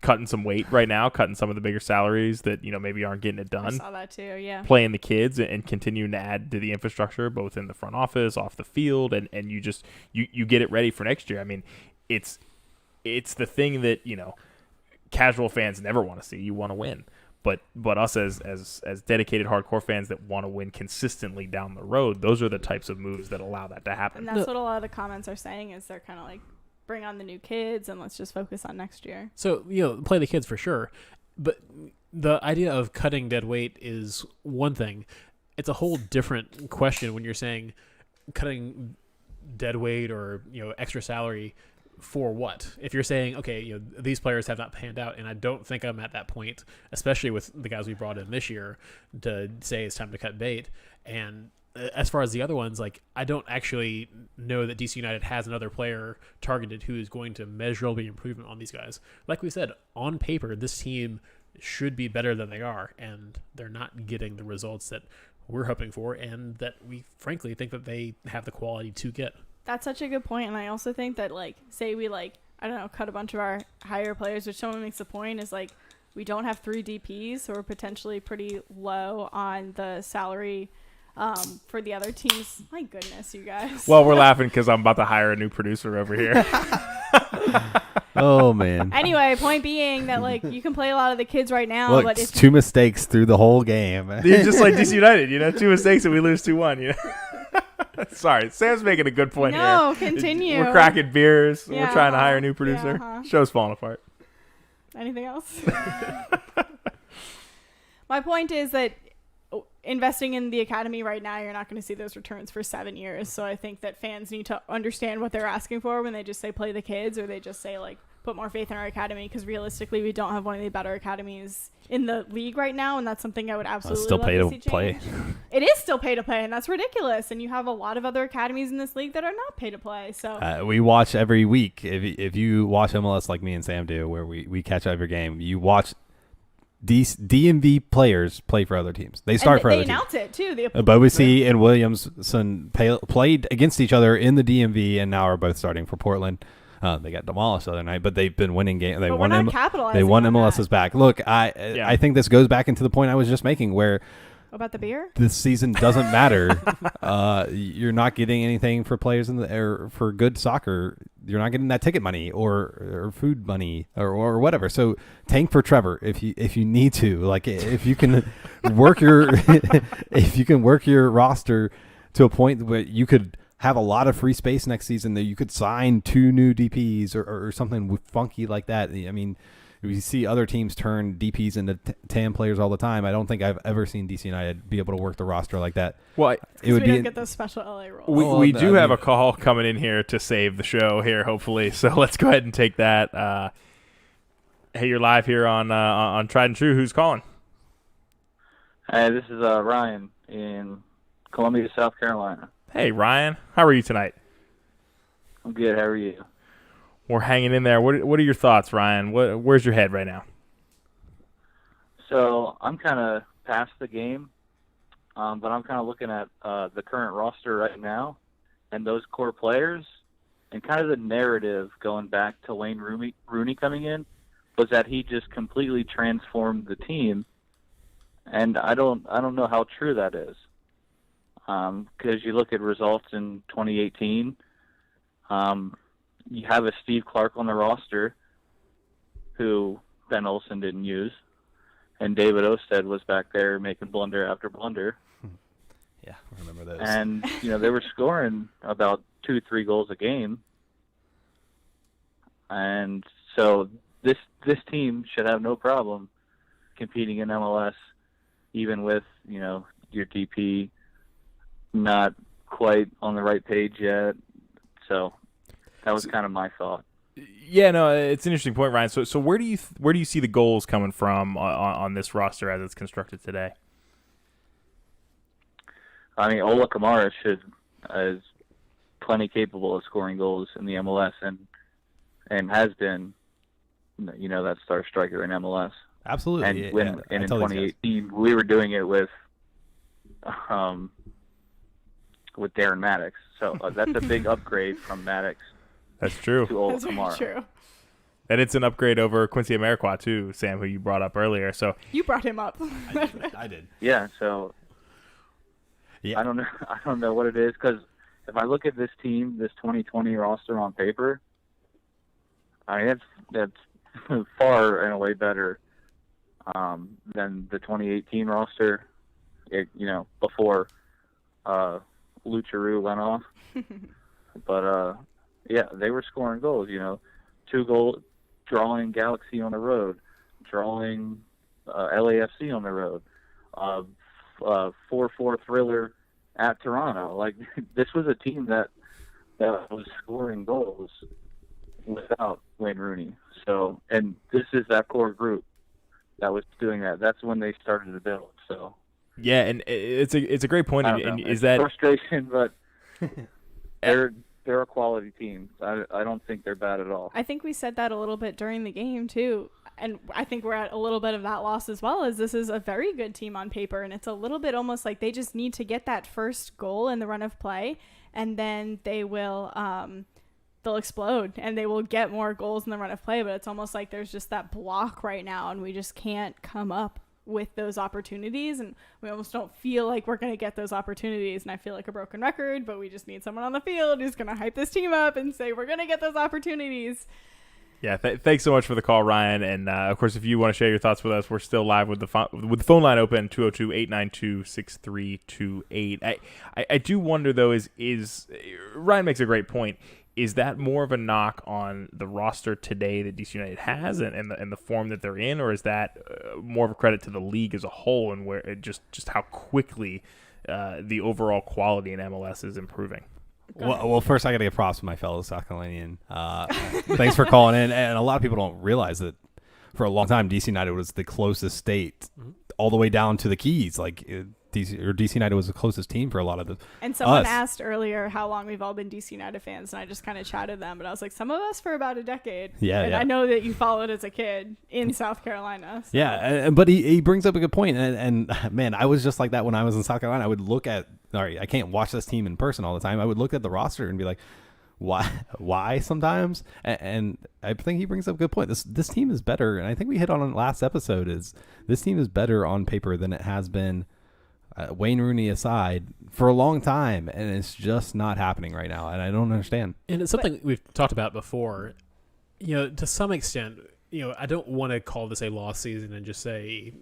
cutting some weight right now, cutting some of the bigger salaries that maybe aren't getting it done? I saw that too, yeah. Playing the kids and continuing to add to the infrastructure, both in the front office, off the field, and you just you get it ready for next year. I mean, it's the thing that casual fans never want to see. You want to win, but us as dedicated hardcore fans that want to win consistently down the road, those are the types of moves that allow that to happen. And that's what a lot of the comments are saying is they're kind of like, bring on the new kids and let's just focus on next year. So, play the kids for sure. But the idea of cutting dead weight is one thing. It's a whole different question when you're saying cutting dead weight or, extra salary for what? If you're saying, okay, these players have not panned out, and I don't think I'm at that point, especially with the guys we brought in this year, to say it's time to cut bait. And as far as the other ones, I don't actually know that DC United has another player targeted who is going to measurably improvement on these guys. Like we said, on paper, this team should be better than they are, and they're not getting the results that we're hoping for and that we frankly think that they have the quality to get. That's such a good point. And I also think that, say we, I don't know, cut a bunch of our higher players, which someone makes a point is, we don't have 3 DPs, so we're potentially pretty low on the salary for the other teams. My goodness, you guys. Well, we're laughing because I'm about to hire a new producer over here. Oh, man. Anyway, point being that, you can play a lot of the kids right now. Look, but it's 2 mistakes through the whole game. You're just like DC United, 2 mistakes and we lose 2-1, Sorry, Sam's making a good point here. No, continue. We're cracking beers. Yeah, we're trying to hire a new producer. Yeah, Show's falling apart. Anything else? My point is that investing in the academy right now, you're not going to see those returns for 7 years. So I think that fans need to understand what they're asking for when they just say play the kids, or they just say like put more faith in our academy, because realistically we don't have one of the better academies in the league right now, and that's something I would absolutely still love pay to to see play. change. It is still pay to play, and that's ridiculous, and you have a lot of other academies in this league that are not pay to play. So We watch every week. If you watch MLS like me and Sam do, where we catch every game, you watch DMV players play for other teams. They start for other teams. They announce it too. Bobasi and Williamson played against each other in the DMV, and now are both starting for Portland. They got demolished the other night, but they've been winning games. They won MLS's back. Look, I think this goes back into the point I was just making, where about the beer, this season doesn't matter. You're not getting anything for players or for good soccer. You're not getting that ticket money or food money or whatever. So tank for Trevor if you need to. Like if you can work your if you can work your roster to a point where you could have a lot of free space next season, that you could sign 2 new DPs or something funky like that. I mean, we see other teams turn DPs into TAM players all the time. I don't think I've ever seen DC United be able to work the roster like that. Well, we don't get those special LA roles. We do have a call coming in here to save the show here, hopefully. So let's go ahead and take that. Hey, you're live here on Tried and True. Who's calling? Hey, this is Ryan in Columbia, South Carolina. Hey, Ryan. How are you tonight? I'm good. How are you? We're hanging in there. What are your thoughts, Ryan? Where's your head right now? So I'm kind of past the game, but I'm kind of looking at the current roster right now and those core players, and kind of the narrative going back to Wayne Rooney coming in was that he just completely transformed the team, and I don't know how true that is. Because you look at results in 2018, you have a Steve Clark on the roster who Ben Olsen didn't use, and David Osted was back there making blunder after blunder. Yeah, I remember those. And, they were scoring about 2-3 goals a game. And so this team should have no problem competing in MLS, even with, your DP not quite on the right page yet. So that was kind of my thought. Yeah, no, it's an interesting point, Ryan. So where do you see the goals coming from on this roster as it's constructed today? I mean, Ola Kamara is plenty capable of scoring goals in the MLS and has been, that star striker in MLS. Absolutely. And in 2018, we were doing it with Darren Maddox. So that's a big upgrade from Maddox. That's true. To Ola That's Kamara. very true. And it's an upgrade over Quincy Amarikwa too, Sam, who you brought up earlier. So You brought him up. I did. Yeah. So yeah. I don't know what it is, because if I look at this team, this 2020 roster on paper, I mean that's far and away better than the 2018 roster. Before Lucharu went off. But yeah, they were scoring goals. 2 goals, drawing Galaxy on the road, drawing LAFC on the road, 4-4 thriller at Toronto. Like, this was a team that was scoring goals without Wayne Rooney. So, and this is that core group that was doing that. That's when they started to build. So. Yeah, and it's a great point. And is that frustration? But they're a quality team. I don't think they're bad at all. I think we said that a little bit during the game too, and I think we're at a little bit of that loss as well. As this is a very good team on paper, and it's a little bit almost like they just need to get that first goal in the run of play, and then they will they'll explode and they will get more goals in the run of play. But it's almost like there's just that block right now, and we just can't come up with those opportunities, and we almost don't feel like we're going to get those opportunities. And I feel like a broken record, but we just need someone on the field who's going to hype this team up and say we're going to get those opportunities. Yeah, thanks so much for the call, Ryan. And of course, if you want to share your thoughts with us, we're still live with the phone line open, 202-892-6328. I do wonder though, is Ryan makes a great point. Is that more of a knock on the roster today that DC United has and the form that they're in, or is that more of a credit to the league as a whole and where it just how quickly the overall quality in MLS is improving? Well, first I got to give props to my fellow South Carolinian. Thanks for calling in. And a lot of people don't realize that for a long time, DC United was the closest state all the way down to the Keys. Like DC United was the closest team for a lot of the. And someone asked earlier how long we've all been DC United fans, and I just kind of chatted them, but I was like, some of us for about a decade. Yeah, and I know that you followed as a kid in South Carolina. So. Yeah, but he brings up a good point, and man, I was just like that when I was in South Carolina. I would look at, I can't watch this team in person all the time. I would look at the roster and be like, why sometimes? And I think he brings up a good point. This team is better, and I think we hit on it last episode, is this team is better on paper than it has been, Wayne Rooney aside, for a long time, and it's just not happening right now, and I don't understand. And it's something we've talked about before. To some extent, I don't want to call this a lost season and just say,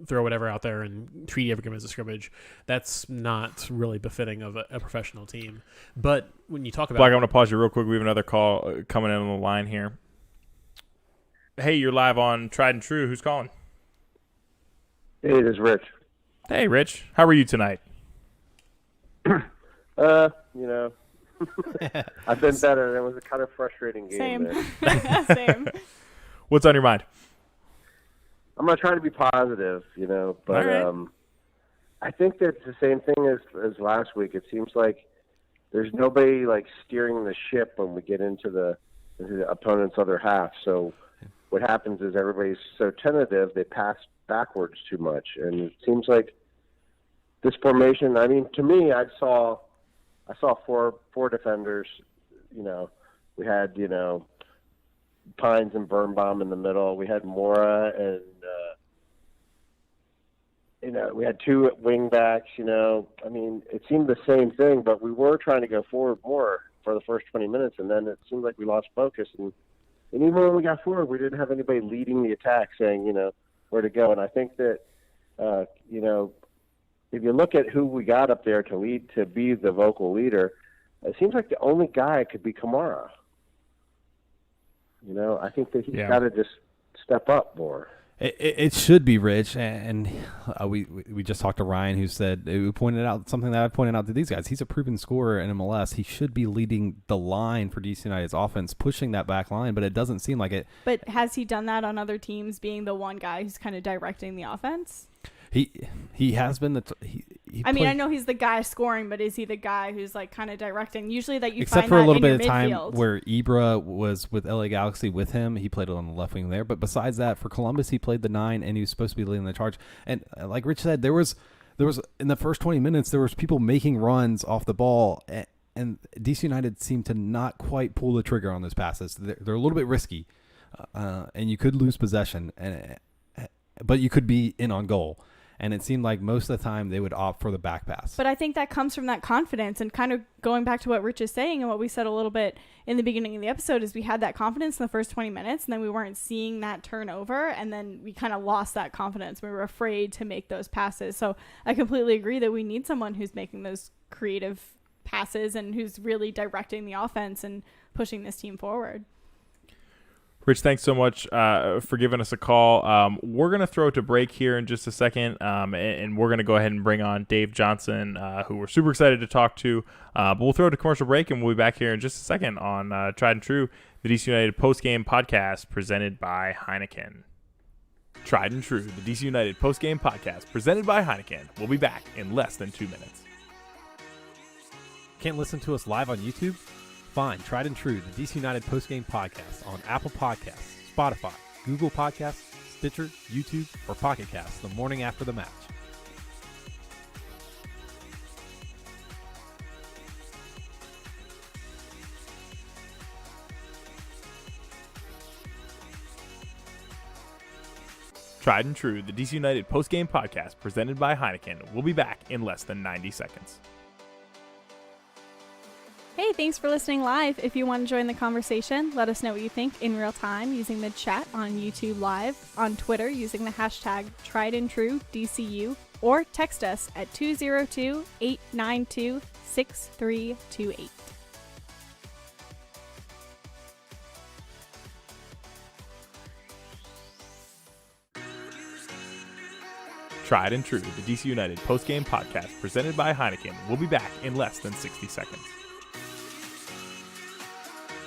throw whatever out there and treat every game as a scrimmage. That's not really befitting of a professional team. But when you talk about... Black, I'm going to pause you real quick. We have another call coming in on the line here. Hey, you're live on Tried and True. Who's calling? Hey, this is Rich. Hey, Rich. How are you tonight? I've been better. It was a kind of frustrating game. Same. What's on your mind? I'm going to try to be positive, but right. I think that it's the same thing as last week. It seems like there's nobody like steering the ship when we get into the opponent's other half. So what happens is everybody's so tentative, they pass backwards too much. And it seems like this formation, to me, I saw four defenders. We had, Pines and Birnbaum in the middle. We had Mora and, we had two wing backs, it seemed the same thing, but we were trying to go forward more for the first 20 minutes, and then it seemed like we lost focus. And even when we got forward, we didn't have anybody leading the attack saying, where to go. And I think that, if you look at who we got up there to be the vocal leader, it seems like the only guy could be Kamara. I think that he's got to just step up more. It should be Rich, and we just talked to Ryan, who said, who pointed out something that I've pointed out to these guys. He's a proven scorer in MLS. He should be leading the line for DC United's offense, pushing that back line, but it doesn't seem like it. But has he done that on other teams, being the one guy who's kind of directing the offense? He has been I know he's the guy scoring, but is he the guy who's like kind of directing? Usually that you except find for that a little bit in of your time midfield. where Ibra was with LA Galaxy with him. He played on the left wing there, but besides that, for Columbus, he played the 9, and he was supposed to be leading the charge. And like Rich said, there was in the first 20 minutes, there was people making runs off the ball, and DC United seemed to not quite pull the trigger on those passes. They're a little bit risky, and you could lose possession, but you could be in on goal. And it seemed like most of the time they would opt for the back pass. But I think that comes from that confidence, and kind of going back to what Rich is saying and what we said a little bit in the beginning of the episode is we had that confidence in the first 20 minutes, and then we weren't seeing that turnover, and then we kind of lost that confidence. We were afraid to make those passes. So I completely agree that we need someone who's making those creative passes and who's really directing the offense and pushing this team forward. Rich, thanks so much for giving us a call. We're going to throw it to break here in just a second, and we're going to go ahead and bring on Dave Johnson, who we're super excited to talk to. But we'll throw it to commercial break, and we'll be back here in just a second on Tried and True, the DC United postgame podcast presented by Heineken. Tried and True, the DC United postgame podcast presented by Heineken. We'll be back in less than 2 minutes. Can't listen to us live on YouTube? Find Tried and True, the DC United postgame podcast on Apple Podcasts, Spotify, Google Podcasts, Stitcher, YouTube, or Pocket Casts the morning after the match. Tried and True, the DC United postgame podcast presented by Heineken. We'll be back in less than 90 seconds. Hey, thanks for listening live. If you want to join the conversation, let us know what you think in real time using the chat on YouTube Live, on Twitter using the hashtag TriedAndTrueDCU, or text us at 202-892-6328. Tried and True, the DC United postgame podcast presented by Heineken, will be back in less than 60 seconds.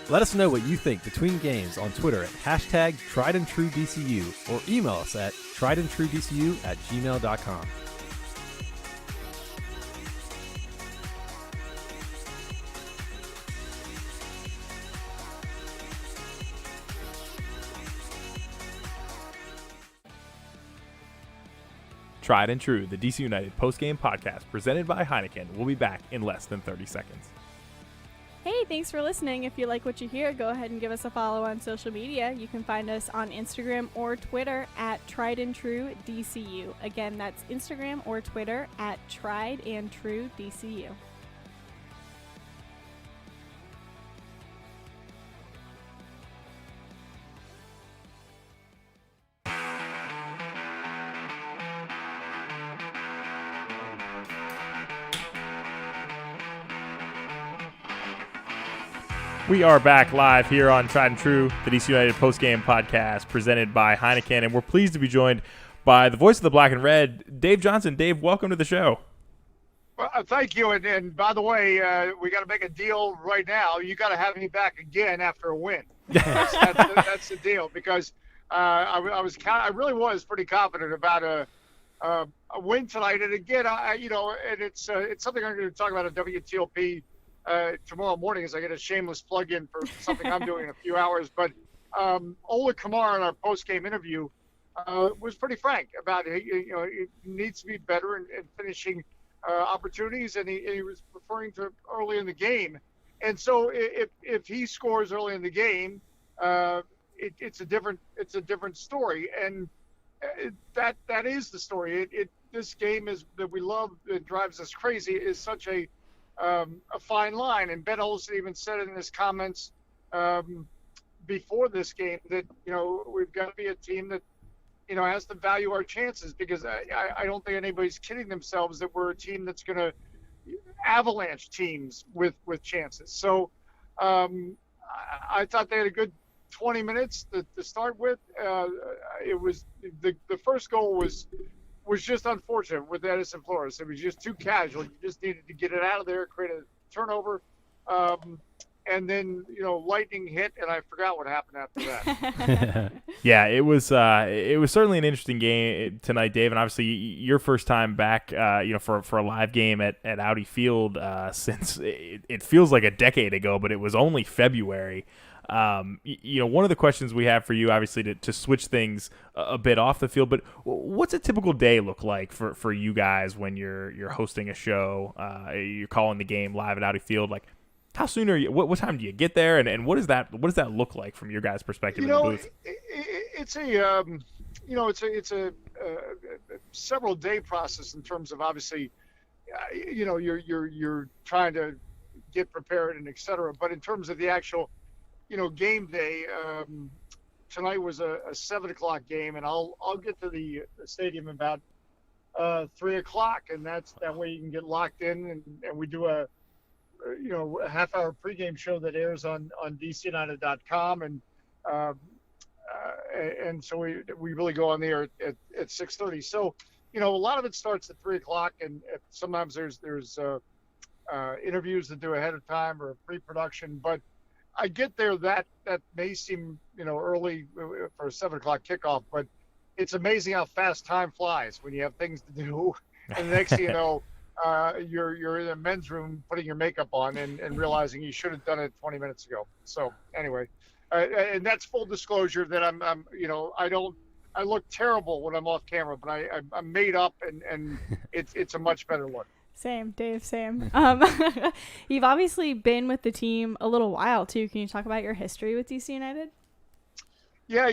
Let us know what you think between games on Twitter at #TriedAndTrueDCU or email us at triedandtruedcu@gmail.com. Tried and True, the DC United postgame podcast presented by Heineken, will be back in less than 30 seconds. Hey, thanks for listening. If you like what you hear, go ahead and give us a follow on social media. You can find us on Instagram or Twitter at TriedAndTrueDCU. Again, that's Instagram or Twitter at TriedAndTrueDCU. We are back live here on Tried and True, the DC United postgame podcast presented by Heineken, and we're pleased to be joined by the voice of the black and red, Dave Johnson. Dave, welcome to the show. Well, thank you, and by the way, we got to make a deal right now. You got to have me back again after a win. That's the deal, because I really was pretty confident about a win tonight, and again, and it's something I'm going to talk about at WTOP. Tomorrow morning, as I get a shameless plug-in for something I'm doing in a few hours. But Ola Kamara in our post-game interview was pretty frank about it. It needs to be better in finishing opportunities, and he was referring to early in the game. And so if he scores early in the game, it's a different story. And that is the story. This game is that we love, that drives us crazy, is such a fine line, and Ben Olsen even said it in his comments before this game that we've got to be a team that has to value our chances, because I don't think anybody's kidding themselves that we're a team that's going to avalanche teams with chances. So I thought they had a good 20 minutes to start with. It was the first goal was just unfortunate with Edison Flores. It was just too casual. You just needed to get it out of there, create a turnover, and then lightning hit, and I forgot what happened after that. Yeah, it was certainly an interesting game tonight, Dave, and obviously your first time back, for a live game at Audi Field since it feels like a decade ago, but it was only February. One of the questions we have for you, obviously, to switch things a bit off the field, but what's a typical day look like for you guys when you're hosting a show, you're calling the game live at Audi Field? Like, how soon are you? What time do you get there, and what does that look like from your guys' perspective in the booth? It's a several day process in terms of, obviously, you're trying to get prepared and et cetera, but in terms of the actual game day, tonight was a 7:00 game, and I'll get to the stadium about 3:00, and that way you can get locked in, and we do a half-hour pregame show that airs on DCUnited.com, and so we really go on the air at 6:30. So a lot of it starts at 3:00, and sometimes there's interviews to do ahead of time or pre-production, but I get there, that may seem early for a 7:00 kickoff, but it's amazing how fast time flies when you have things to do. And the next thing you know, you're in a men's room putting your makeup on and realizing you should have done it 20 minutes ago. So anyway, and that's full disclosure that I look terrible when I'm off camera, but I'm made up, and it's a much better look. Same, Dave, same. You've obviously been with the team a little while, too. Can you talk about your history with DC United? Yeah,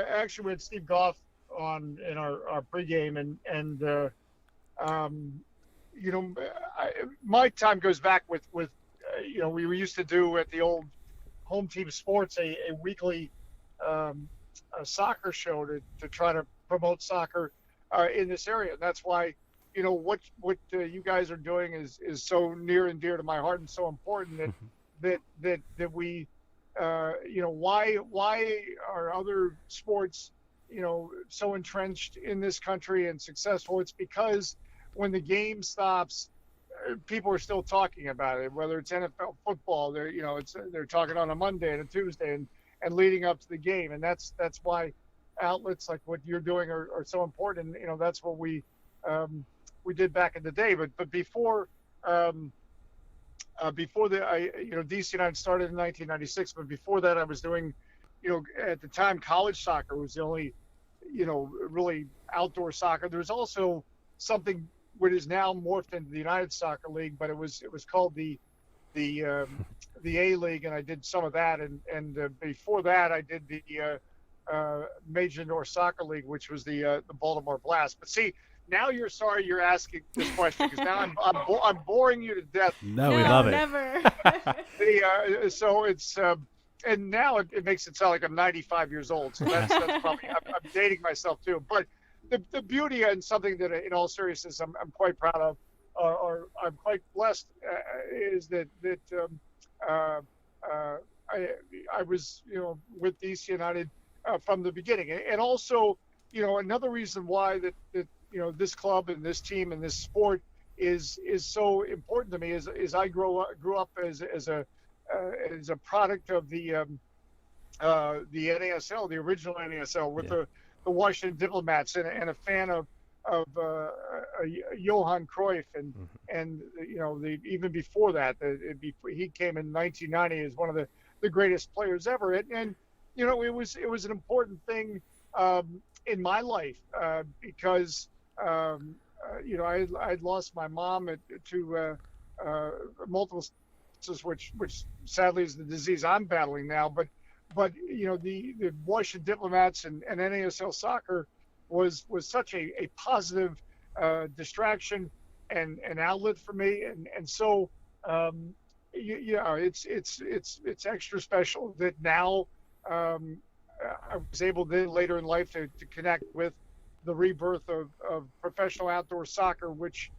actually we had Steve Goff on in our pregame, and my time goes back with we used to do at the old Home Team Sports a weekly a soccer show to try to promote soccer in this area. And that's why what you guys are doing is so near and dear to my heart, and so important that we why are other sports so entrenched in this country and successful, it's because when the game stops, people are still talking about it. Whether it's NFL football, they're talking on a Monday and a Tuesday and leading up to the game, and that's why outlets like what you're doing are so important. And that's what we did back in the day. But before DC United started in 1996, but before that I was doing, at the time college soccer was the only, really outdoor soccer. There's also something what is now morphed into the United Soccer League, but it was called the A League, and I did some of that, and before that I did the Major North Soccer League, which was the Baltimore Blast. But see, now you're sorry you're asking this question, because now I'm boring you to death. No, we love it. Never. So it's and now it makes it sound like I'm 95 years old. So that's probably I'm dating myself too. But the beauty and something that, in all seriousness, I'm quite proud of, or I'm quite blessed, is that I was with DC United from the beginning, and also another reason why that this club and this team and this sport is so important to me is I grew up as a product of the NASL, the original NASL, with the Washington Diplomats, and a fan of Johan Cruyff, and even before that, he came in 1990 as one of the greatest players ever, and it was an important thing in my life because I'd lost my mom to multiple sclerosis, which sadly is the disease I'm battling now. But the Washington Diplomats and NASL soccer was such a positive distraction and an outlet for me, and so it's extra special that now I was able then later in life to connect with the rebirth of professional outdoor soccer, which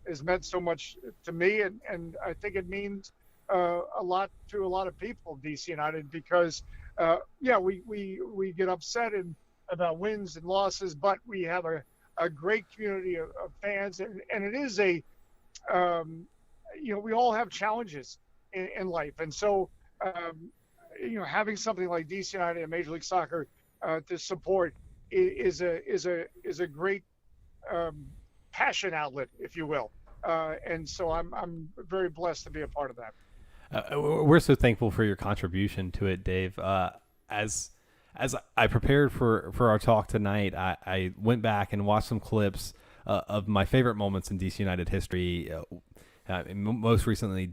has meant so much to me, and I think it means a lot to a lot of people, DC United, because we get upset about wins and losses, but we have a great community of fans, and it is we all have challenges in life, and so having something like DC United and Major League Soccer to support is a great passion outlet, if you will, and so I'm very blessed to be a part of that. We're so thankful for your contribution to it, Dave. As I prepared for our talk tonight, I went back and watched some clips of my favorite moments in DC United history. Most recently,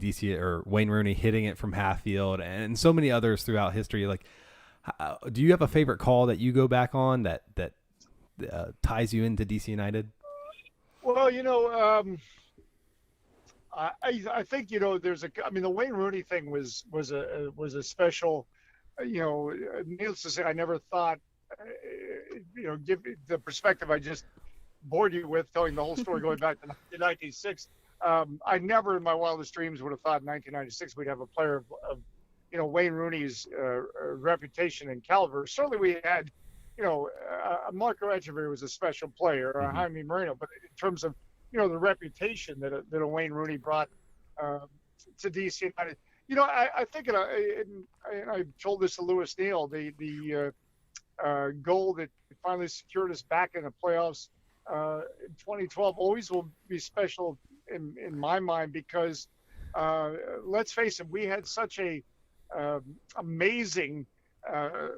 Wayne Rooney hitting it from half field, and so many others throughout history. Like, do you have a favorite call that you go back on that ties you into DC United? Well, I think there's the Wayne Rooney thing was a special. Needless to say, I never thought, give the perspective I just bored you with, telling the whole story going back to 1996. I never in my wildest dreams would have thought in 1996 we'd have a player of Wayne Rooney's reputation and caliber. Certainly we had, Marco Echeverri was a special player, Jaime Moreno, but in terms of, the reputation that a Wayne Rooney brought to DC United, I think, and I told this to Lewis Neal, the goal that finally secured us back in the playoffs in 2012 always will be special in my mind, because let's face it, we had such a amazing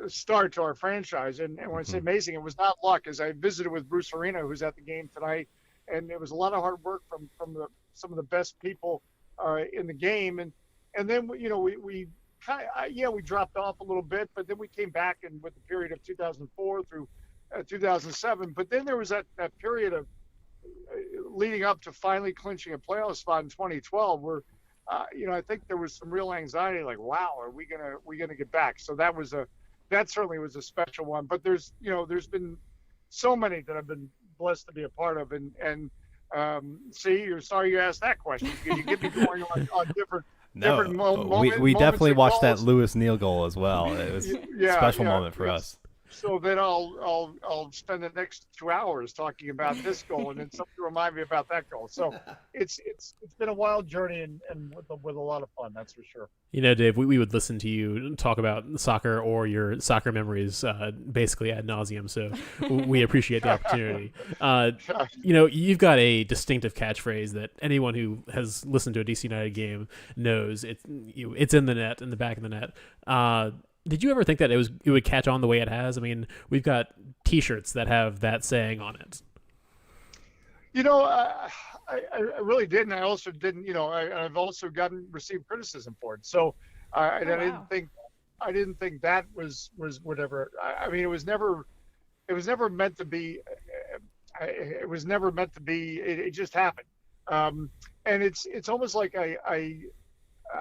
start to our franchise, and when I say amazing, it was not luck. As I visited with Bruce Arena, who's at the game tonight, and it was a lot of hard work from some of the best people in the game, and then we kind of we dropped off a little bit, but then we came back, and with the period of 2004 through 2007, but then there was that period of leading up to finally clinching a playoff spot in 2012, where I think there was some real anxiety, like, wow, are we gonna get back? So that certainly was a special one. But there's been so many that I've been blessed to be a part of, and see, you're sorry you asked that question, because you get me going on different. We definitely watched that Lewis Neal goal as well. It was a special moment for us. So then I'll spend the next 2 hours talking about this goal, and then something to remind me about that goal. So it's been a wild journey and with a lot of fun, that's for sure. Dave, we would listen to you talk about soccer or your soccer memories basically ad nauseum. So we appreciate the opportunity. You've got a distinctive catchphrase that anyone who has listened to a DC United game knows. It's in the net, in the back of the net. Did you ever think that it would catch on the way it has? I mean, we've got T-shirts that have that saying on it. I really didn't. I also didn't. I've also received criticism for it. So I didn't think that was whatever. I mean, it was never meant to be. It was never meant to be. It just happened. And it's almost like I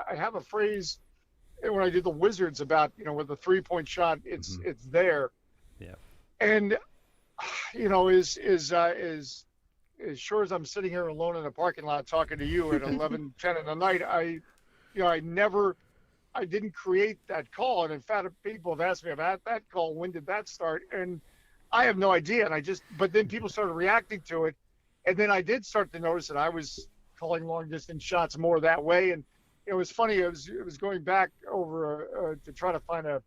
have a phrase when I did the Wizards about, with the 3-point shot, it's there. Yeah. And, as sure as I'm sitting here alone in a parking lot talking to you at 11:10 in the night, I didn't create that call. And in fact, people have asked me about that call. When did that start? And I have no idea. But then people started reacting to it. And then I did start to notice that I was calling long distance shots more that way. And it was funny. It was going back over to try to find the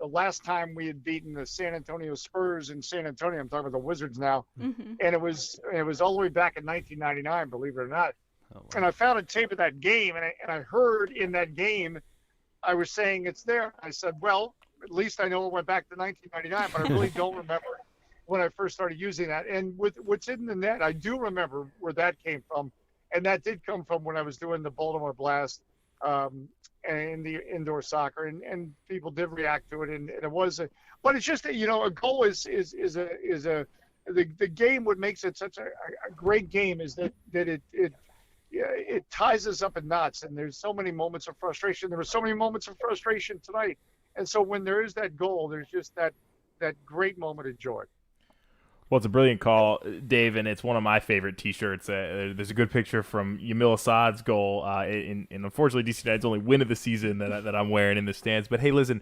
last time we had beaten the San Antonio Spurs in San Antonio. I'm talking about the Wizards now. Mm-hmm. And it was all the way back in 1999, believe it or not. Oh, wow. And I found a tape of that game, and I heard in that game, I was saying it's there. I said, well, at least I know it went back to 1999, but I really don't remember when I first started using that. And with what's in the net, I do remember where that came from. And that did come from when I was doing the Baltimore Blast and the indoor soccer, and people did react to it, and it was but it's just a goal is the game. What makes it such a great game is that it ties us up in knots, and there's so many moments of frustration. There were so many moments of frustration tonight, and so when there is that goal, there's just that great moment of joy. Well, it's a brilliant call, Dave, and it's one of my favorite T-shirts. There's a good picture from Yamil Assad's goal, and unfortunately, DC United's only win of the season that I'm wearing in the stands. But hey, listen,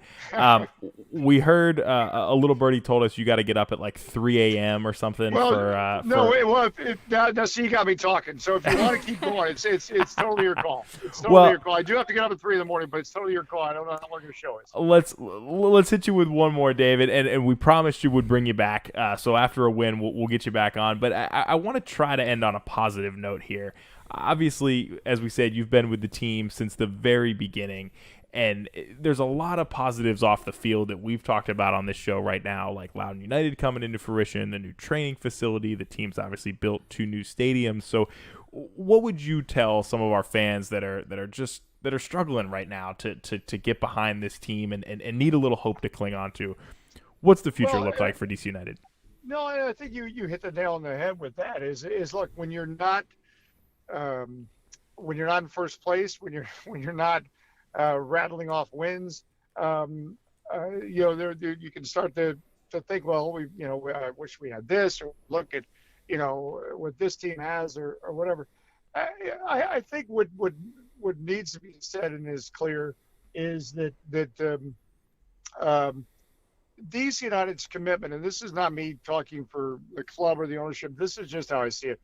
we heard a little birdie told us you got to get up at like 3 a.m. or something. Now see, you got me talking. So if you want to keep going, it's totally your call. It's totally your call. I do have to get up at 3 a.m, but it's totally your call. I don't know how long your show is. Let's hit you with one more, David, and we promised you would bring you back. So after a win, we'll get you back on. But I want to try to end on a positive note here. Obviously, as we said, you've been with the team since the very beginning, and there's a lot of positives off the field that we've talked about on this show right now, like Loudoun United coming into fruition, the new training facility, the team's obviously built 2 new stadiums. So what would you tell some of our fans that are struggling right now to get behind this team and need a little hope to cling on to? What's the future look like for DC United? No, I think you hit the nail on the head with that. Is look, when you're not in first place, when you're not rattling off wins, you can start to think, well, I wish we had this, or look at what this team has, or whatever. I think what needs to be said and is clear is that DC United's commitment, and this is not me talking for the club or the ownership, this is just how I see it.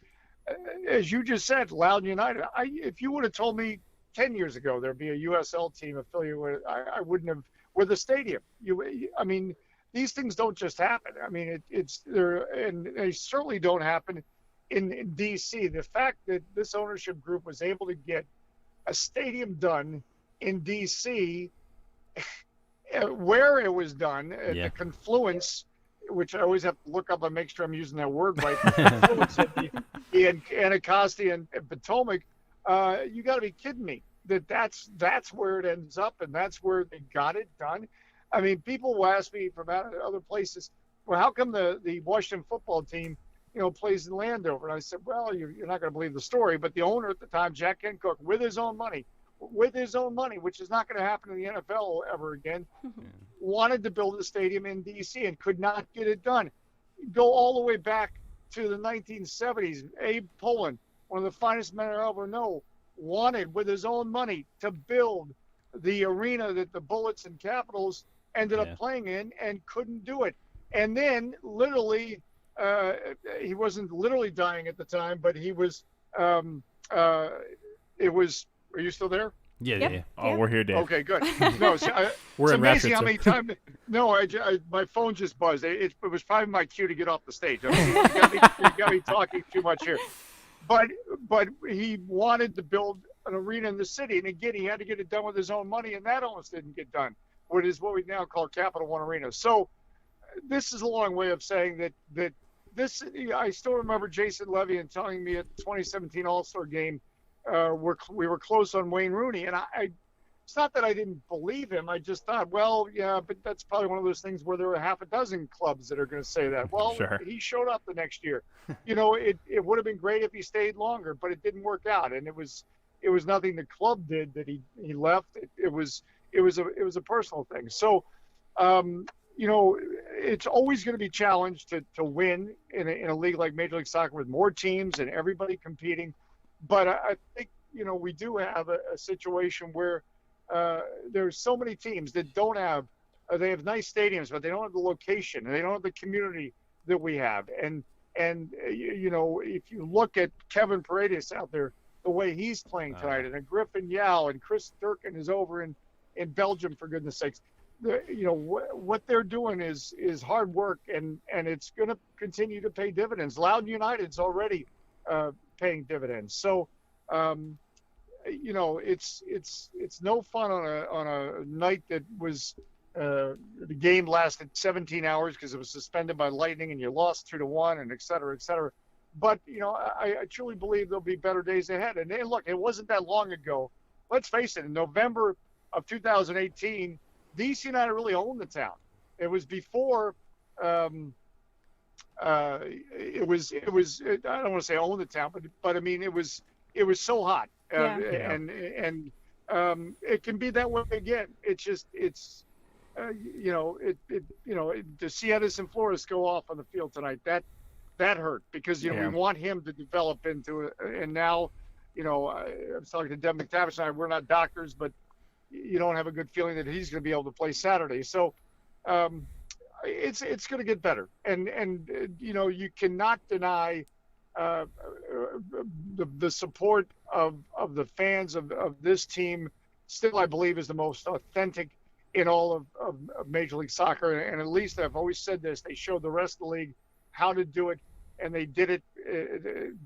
As you just said, Loudoun United, if you would have told me 10 years ago there'd be a USL team affiliated with it, I wouldn't have, with a stadium. These things don't just happen. I mean, it's there, and they certainly don't happen in DC. The fact that this ownership group was able to get a stadium done in DC, where it was done, at the confluence, which I always have to look up and make sure I'm using that word right, the confluence of the Anacostia and Potomac, you got to be kidding me. That's where it ends up, and that's where they got it done. I mean, people will ask me from other places, well, how come the Washington football team, plays in Landover? And I said, well, you're not going to believe the story, but the owner at the time, Jack Kencook, with his own money, which is not going to happen in the NFL ever again, wanted to build a stadium in D.C. and could not get it done. Go all the way back to the 1970s. Abe Pollin, one of the finest men I ever know, wanted with his own money to build the arena that the Bullets and Capitals ended up playing in and couldn't do it. And then literally, he wasn't literally dying at the time, but he was. It was. Are you still there? Yeah. Oh, we're here, Dave. Okay, good. No, it's amazing how many times. No, my phone just buzzed. It was probably my cue to get off the stage. I mean, you got me talking too much here. But he wanted to build an arena in the city, and again, he had to get it done with his own money, and that almost didn't get done. What is what we now call Capital One Arena. So this is a long way of saying that this. I still remember Jason Levy and telling me at the 2017 All-Star Game. We were close on Wayne Rooney, and it's not that I didn't believe him. I just thought, well, yeah, but that's probably one of those things where there were half a dozen clubs that are going to say that. Well, sure. He showed up the next year. It would have been great if he stayed longer, but it didn't work out, and it was nothing the club did that he left. It was a personal thing. So, it's always going to be challenged to win in a league like Major League Soccer with more teams and everybody competing. But I think, we do have a situation where there's so many teams that don't have, they have nice stadiums, but they don't have the location and they don't have the community that we have. And if you look at Kevin Paredes out there, the way he's playing tonight, and Griffin Yao and Chris Durkin is over in Belgium, for goodness sakes. What they're doing is hard work, and it's going to continue to pay dividends. Loudoun United's already paying dividends. So, it's no fun on a night that was the game lasted 17 hours because it was suspended by lightning and you lost 2-1 and et cetera, et cetera. But, I truly believe there'll be better days ahead. And look, it wasn't that long ago. Let's face it, in November of 2018, DC United really owned the town. It was before it was I don't want to say own the town, but I mean it was so hot, and it can be that way again. It's just to see Edison Flores go off on the field tonight, that hurt because we want him to develop into it, and now I was talking to Deb McTavish and I, we're not doctors, but you don't have a good feeling that he's going to be able to play Saturday. So it's going to get better, and you cannot deny the support of the fans of this team. Still, I believe is the most authentic in all of Major League Soccer, and at least I've always said this: they showed the rest of the league how to do it, and they did it.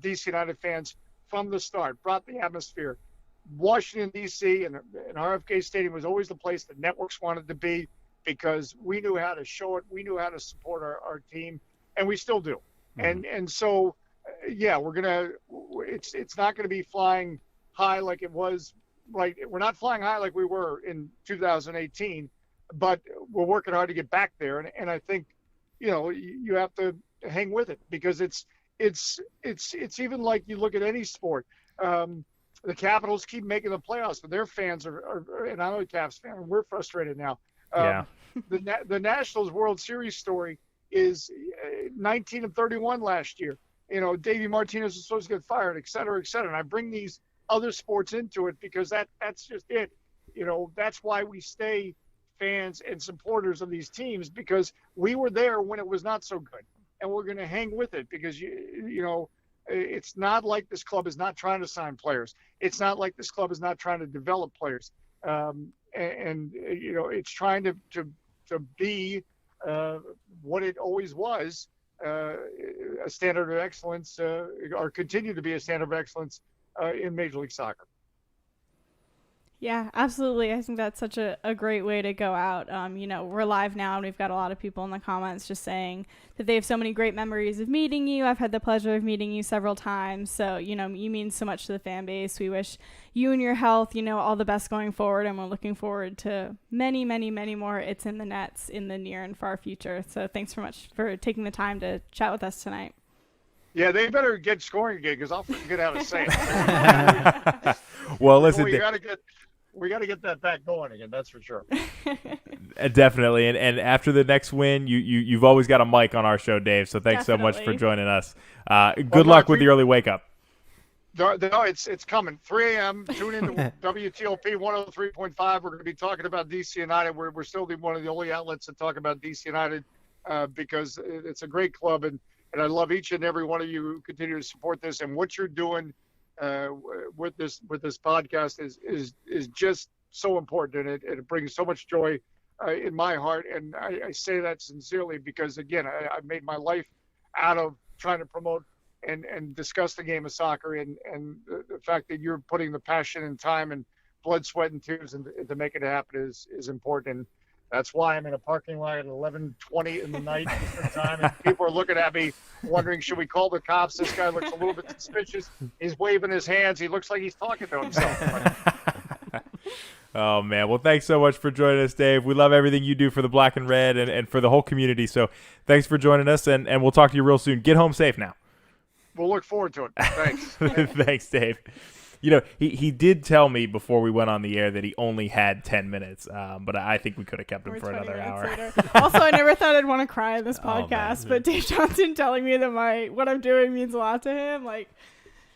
DC United fans from the start brought the atmosphere. Washington, D.C. and RFK Stadium was always the place the networks wanted to be because we knew how to show it. We knew how to support our team, and we still do. Mm-hmm. And so, it's not going to be flying high like it was. Right, we're not flying high like we were in 2018, but we're working hard to get back there. And I think, you have to hang with it because it's even like you look at any sport. The Capitals keep making the playoffs, but their fans are and I'm a Caps fan, and we're frustrated now. The Nationals World Series story is 19-31 last year. Davey Martinez was supposed to get fired, et cetera, et cetera. And I bring these other sports into it because that's just it. That's why we stay fans and supporters of these teams because we were there when it was not so good, and we're going to hang with it because it's not like this club is not trying to sign players. It's not like this club is not trying to develop players. It's trying to be what it always was, a standard of excellence, or continue to be a standard of excellence in Major League Soccer. Yeah, absolutely. I think that's such a great way to go out. We're live now, and we've got a lot of people in the comments just saying that they have so many great memories of meeting you. I've had the pleasure of meeting you several times. So, you mean so much to the fan base. We wish you and your health, all the best going forward, and we're looking forward to many, many, many more It's in the Nets in the near and far future. So thanks so much for taking the time to chat with us tonight. Yeah, they better get scoring again because I'll forget how to say it. Well, listen, we got to get that back going again. That's for sure. Definitely, and after the next win, you've always got a mic on our show, Dave. So thanks so much for joining us. Good luck with the early wake up. No, it's coming. 3 a.m. Tune in to WTOP 103.5. We're going to be talking about DC United. We're still one of the only outlets that talk about DC United because it's a great club, and I love each and every one of you who continue to support this. And what you're doing with this podcast is just so important, and it brings so much joy in my heart. And I say that sincerely because, again, I've made my life out of trying to promote and discuss the game of soccer, and the fact that you're putting the passion and time and blood, sweat, and tears to make it happen is important. And that's why I'm in a parking lot at 11:20 in the night Eastern time, and people are looking at me wondering, should we call the cops? This guy looks a little bit suspicious. He's waving his hands. He looks like he's talking to himself. Oh, man. Well, thanks so much for joining us, Dave. We love everything you do for the Black and Red and for the whole community. So thanks for joining us, and we'll talk to you real soon. Get home safe now. We'll look forward to it. Thanks. Thanks, Dave. You know, he did tell me before we went on the air that he only had 10 minutes, but I think we could have kept him for another hour. Also, I never thought I'd want to cry in this podcast, but Dave Johnson telling me that what I'm doing means a lot to him, like,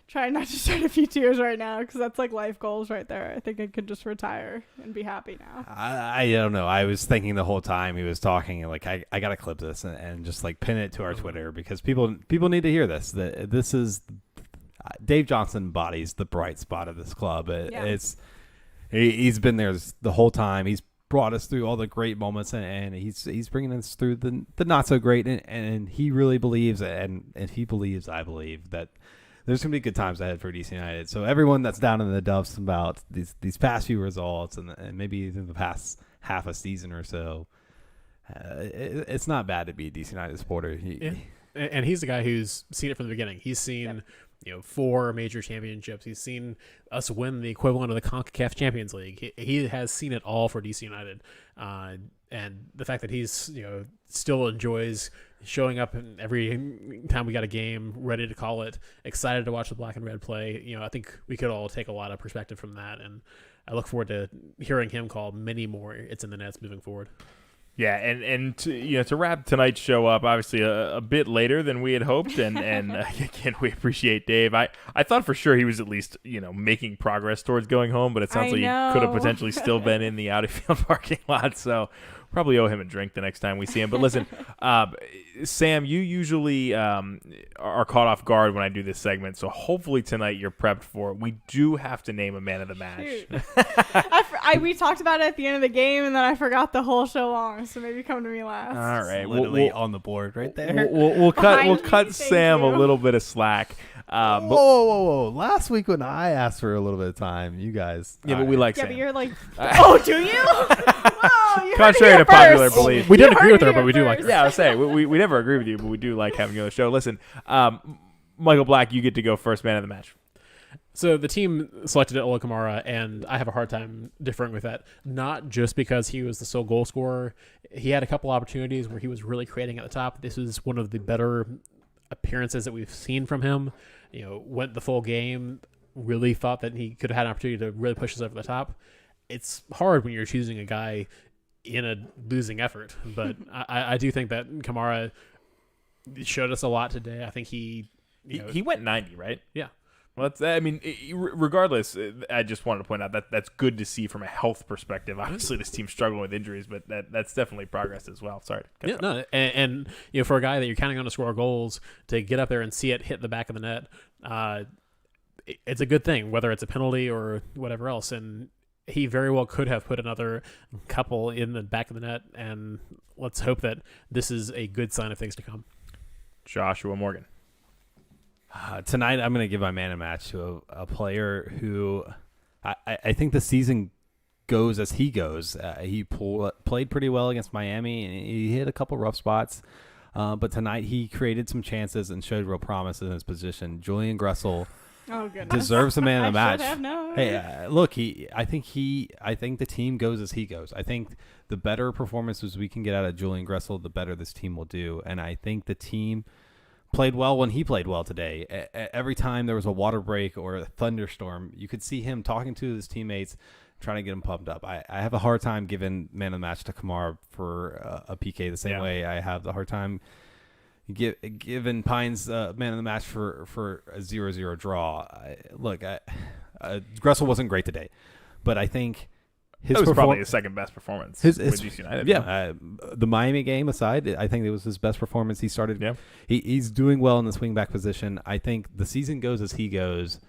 trying not to shed a few tears right now, because that's like life goals right there. I think I could just retire and be happy now. I don't know. I was thinking the whole time he was talking, like, I got to clip this and just like pin it to our Twitter, because people need to hear this. This is Dave Johnson embodies the bright spot of this club. He's been there the whole time. He's brought us through all the great moments, and he's bringing us through the not so great. And he really believes, and if he believes, I believe that there's going to be good times ahead for DC United. So everyone that's down in the dumps about these past few results and maybe even the past half a season or so, it's not bad to be a DC United supporter. And he's the guy who's seen it from the beginning. He's seen 4 major championships. He's seen us win the equivalent of the CONCACAF Champions League. He has seen it all for DC United. And the fact that he's still enjoys showing up every time we got a game, ready to call it, excited to watch the Black and Red play. I think we could all take a lot of perspective from that, and I look forward to hearing him call many more It's in the Nets moving forward. Yeah, and to wrap tonight's show up, obviously a bit later than we had hoped, and again, we appreciate Dave. I thought for sure he was at least making progress towards going home, but it sounds like he could have potentially still been in the Audi Field parking lot. So probably owe him a drink the next time we see him. But listen, Sam, you usually are caught off guard when I do this segment, so hopefully tonight you're prepped for it. We do have to name a man of the match. We talked about it at the end of the game, and then I forgot the whole show long, so maybe come to me last. All right. Literally on the board right there. We'll cut Sam a little bit of slack. Whoa. Last week when I asked for a little bit of time, you guys. Yeah, but we like Sam. Yeah, but you're like, oh, do you? Whoa, Contrary to popular belief. We didn't agree with her, but we do like her. Yeah, I was saying, we never agree with you, but we do like having you on the show. Listen, Michael Black, you get to go first man of the match. So the team selected Ola Kamara, and I have a hard time differing with that. Not just because he was the sole goal scorer. He had a couple opportunities where he was really creating at the top. This was one of the better appearances that we've seen from him. Went the full game, really thought that he could have had an opportunity to really push us over the top. It's hard when you're choosing a guy in a losing effort, but I do think that Kamara showed us a lot today. I think he went 90, right? Yeah. Well, regardless, I just wanted to point out that that's good to see from a health perspective. Obviously, this team's struggling with injuries, but that's definitely progress as well. Sorry. And for a guy that you're counting on to score goals, to get up there and see it hit the back of the net, it's a good thing, whether it's a penalty or whatever else. And he very well could have put another couple in the back of the net, and let's hope that this is a good sign of things to come. Joshua Morgan. Tonight, I'm going to give my man a match to a player who I think the season goes as he goes. He played pretty well against Miami, and he hit a couple rough spots. But tonight, he created some chances and showed real promise in his position. Julian Gressel deserves a man of the match. Hey, look, I think the team goes as he goes. I think the better performances we can get out of Julian Gressel, the better this team will do. And I think the team played well when he played well today. Every time there was a water break or a thunderstorm, you could see him talking to his teammates, trying to get him pumped up. I have a hard time giving man of the match to Kamara for a PK the same way I have the hard time giving Pines man of the match for a 0-0 draw. Gressel wasn't great today, but I think That was probably his second best performance with DC United. Yeah, the Miami game aside, I think it was his best performance. He started. Yeah. He's doing well in the swing back position. I think the season goes as he goes,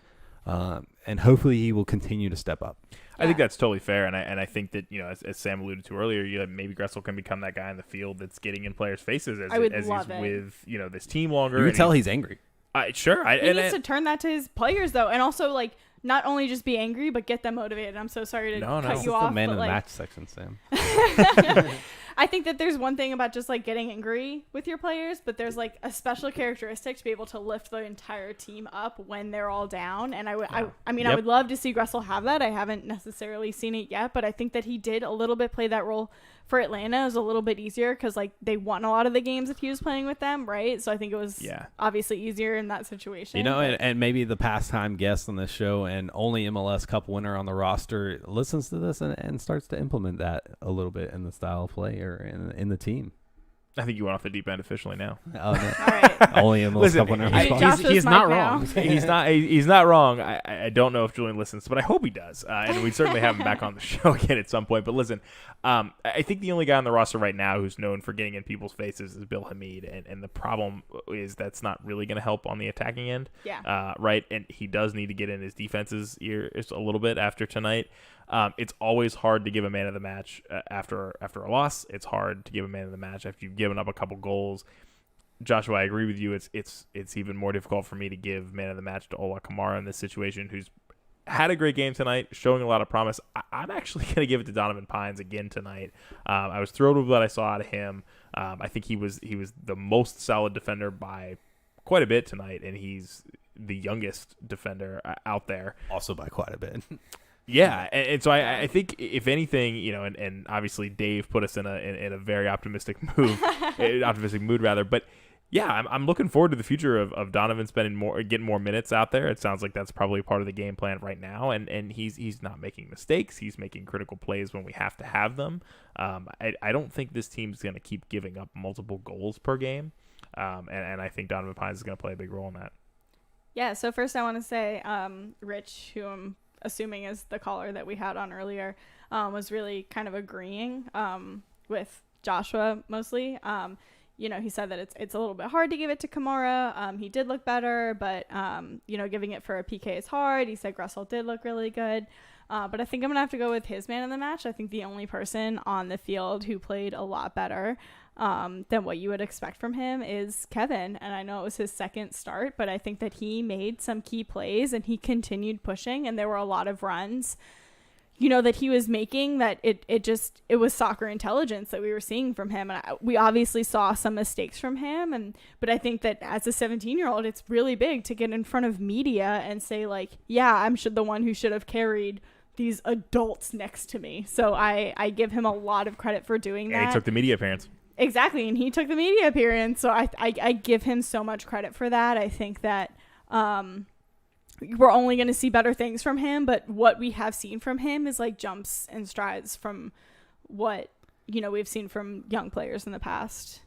and hopefully he will continue to step up. I think that's totally fair, and I think that, you know, as Sam alluded to earlier, maybe Gressel can become that guy in the field that's getting in players' faces as he's with, you know, this team longer. You can tell he's angry. Sure, he needs to turn that to his players though, and also like not only just be angry but get them motivated. I'm so sorry to cut you off. The man but in the like, match section, Sam. I think that there's one thing about just like getting angry with your players, but there's like a special characteristic to be able to lift the entire team up when they're all down. And I would love to see Gressel have that. I haven't necessarily seen it yet, but I think that he did a little bit play that role for Atlanta. It was a little bit easier because like they won a lot of the games that he was playing with them, right? So I think it was obviously easier in that situation. You know, and maybe the pastime guest on this show and only MLS Cup winner on the roster listens to this and starts to implement that a little bit in the style of play or in the team. I think you went off the deep end officially now. Oh, no. All right. Only MLS Cup winner. He's not wrong. He's not wrong. I don't know if Julian listens, but I hope he does. And we'd certainly have him back on the show again at some point. But listen, I think the only guy on the roster right now who's known for getting in people's faces is Bill Hamid. And the problem is that's not really going to help on the attacking end. Yeah. Right? And he does need to get in his defense's ear a little bit after tonight. It's always hard to give a man of the match after a loss. It's hard to give a man of the match after you've given up a couple goals. Joshua, I agree with you. It's even more difficult for me to give man of the match to Ola Kamara in this situation, who's had a great game tonight, showing a lot of promise. I'm actually going to give it to Donovan Pines again tonight. I was thrilled with what I saw out of him. I think he was the most solid defender by quite a bit tonight, and he's the youngest defender out there. Also by quite a bit. Yeah, and so I think if anything, you know, and obviously Dave put us in a very optimistic mood rather. But yeah, I'm looking forward to the future of Donovan getting more minutes out there. It sounds like that's probably part of the game plan right now, and he's not making mistakes. He's making critical plays when we have to have them. I don't think this team's going to keep giving up multiple goals per game, and I think Donovan Pines is going to play a big role in that. Yeah. So first, I want to say, Rich, who I'm assuming is the caller that we had on earlier, was really kind of agreeing with Joshua mostly. You know, he said that it's a little bit hard to give it to Kamara. He did look better, but you know, giving it for a PK is hard. He said Gressel did look really good. But I think I'm gonna have to go with his man of the match. I think the only person on the field who played a lot better than what you would expect from him is Kevin. And I know it was his second start, but I think that he made some key plays and he continued pushing, and there were a lot of runs, you know, that he was making that it was soccer intelligence that we were seeing from him. And we obviously saw some mistakes from him. But I think that as a 17-year-old, it's really big to get in front of media and say like, yeah, I'm the one who should have carried these adults next to me. So I give him a lot of credit for doing that. And he took the media appearance. Exactly, and he took the media appearance, so I give him so much credit for that. I think that we're only going to see better things from him, but what we have seen from him is like jumps and strides from what, you know, we've seen from young players in the past.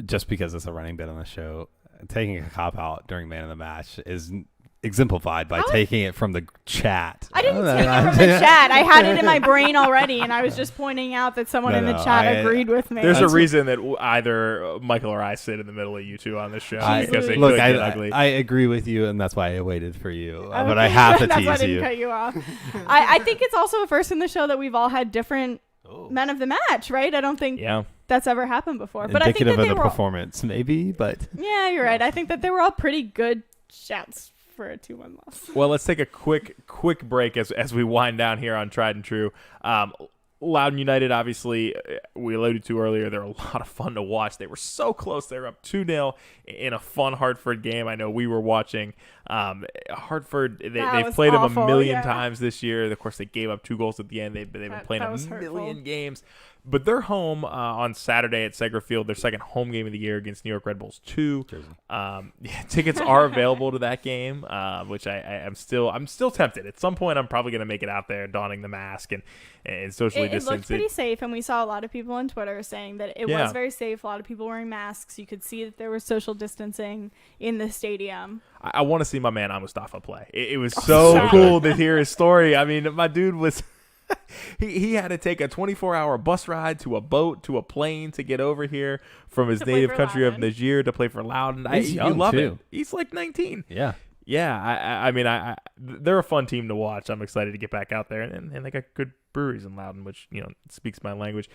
Just because it's a running bit on the show, taking a cop out during man of the match is exemplified by taking it from the chat. I didn't take it from the chat. I had it in my brain already, and I was just pointing out that someone in the chat agreed with me. There's a reason that either Michael or I sit in the middle of you two on this show. Because it could get ugly. I agree with you, and that's why I waited for you. But I have to tease you. That's why I didn't cut you off. I think it's also a first in the show that we've all had different men of the match, right? I don't think that's ever happened before. But I think that of the performance, maybe. But yeah, you're right. I think that they were all pretty good shouts for a 2-1 loss. Well, let's take a quick break as we wind down here on Tried and True. Loudoun United, obviously, we alluded to earlier, they're a lot of fun to watch. They were so close. They were up 2-0 in a fun Hartford game. I know we were watching. Hartford, they've played them a million times this year. Of course, they gave up 2 goals at the end. They've been playing a million games. But they're home on Saturday at Segra Field, their second home game of the year against New York Red Bulls 2. Tickets are available to that game, which I'm still tempted. At some point, I'm probably going to make it out there, donning the mask and socially distance. It looked pretty safe, and we saw a lot of people on Twitter saying that it was very safe. A lot of people wearing masks. You could see that there was social distancing in the stadium. I want to see my man Mustafa play. It was so cool to hear his story. I mean, my dude was... He had to take a 24-hour bus ride to a boat to a plane to get over here from his To play native for country of Loudon. Niger to play for Loudon. He's young, you love too. it. He's like 19. Yeah. Yeah, I mean, they're a fun team to watch. I'm excited to get back out there, and they got good breweries in Loudon, which speaks my language.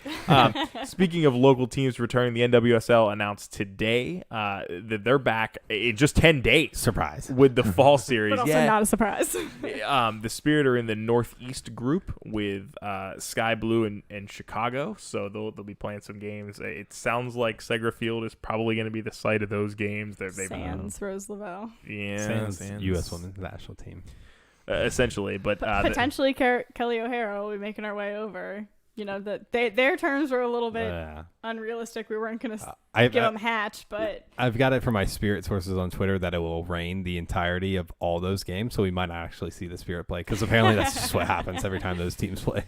Speaking of local teams returning, the NWSL announced today that they're back in just 10 days. Surprise with the fall series. But also not a surprise. The Spirit are in the Northeast group with Sky Blue and Chicago, so they'll be playing some games. It sounds like Segra Field is probably going to be the site of those games. Sands, Rose Lavelle. Yeah, Sands. U.S. Women's National Team. Essentially, but potentially Kelly O'Hara will be making our way over. Their terms were a little bit unrealistic. We weren't going to give them Hatch, but I've got it from my Spirit sources on Twitter that it will rain the entirety of all those games, so we might not actually see the Spirit play because apparently that's just what happens every time those teams play.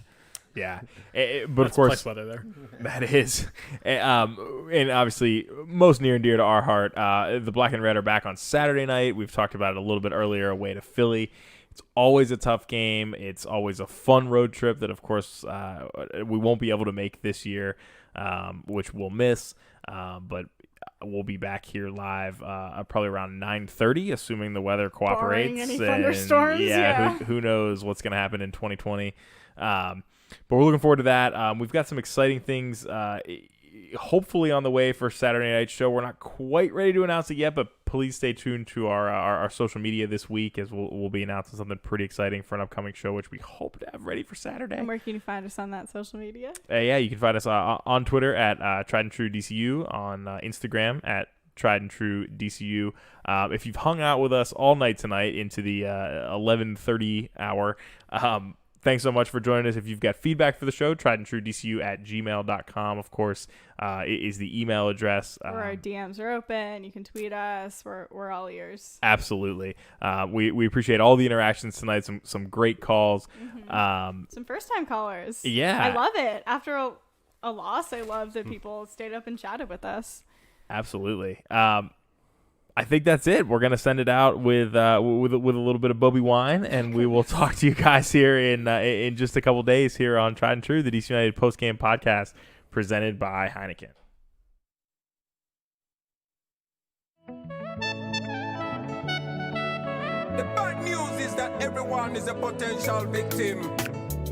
Yeah, but That's of course, flex weather there. That is, and obviously most near and dear to our heart, the Black and Red are back on Saturday night. We've talked about it a little bit earlier, away to Philly. It's always a tough game. It's always a fun road trip that, of course, we won't be able to make this year, which we'll miss. But we'll be back here live probably around 9:30, assuming the weather cooperates. Barring any thunderstorms, yeah. Who knows what's going to happen in 2020. But we're looking forward to that. We've got some exciting things hopefully on the way for Saturday Night Show. We're not quite ready to announce it yet, but please stay tuned to our social media this week as we'll be announcing something pretty exciting for an upcoming show, which we hope to have ready for Saturday. And where can you find us on that social media? Yeah, you can find us on Twitter at Tried and True DCU, on Instagram at Tried and True DCU. If you've hung out with us all night tonight into the 11:30 hour, thanks so much for joining us. If you've got feedback for the show, triedandtruedcu@gmail.com, of course, is the email address. Our DMs are open. You can tweet us. We're all ears. Absolutely. We appreciate all the interactions tonight. Some great calls. Mm-hmm. Some first-time callers. Yeah. I love it. After a loss, I love that people stayed up and chatted with us. Absolutely. I think that's it. We're gonna send it out with a little bit of Bobby wine, and we will talk to you guys here in just a couple days here on Tried and True, the DC United Postgame podcast presented by Heineken. The bad news is that everyone is a potential victim,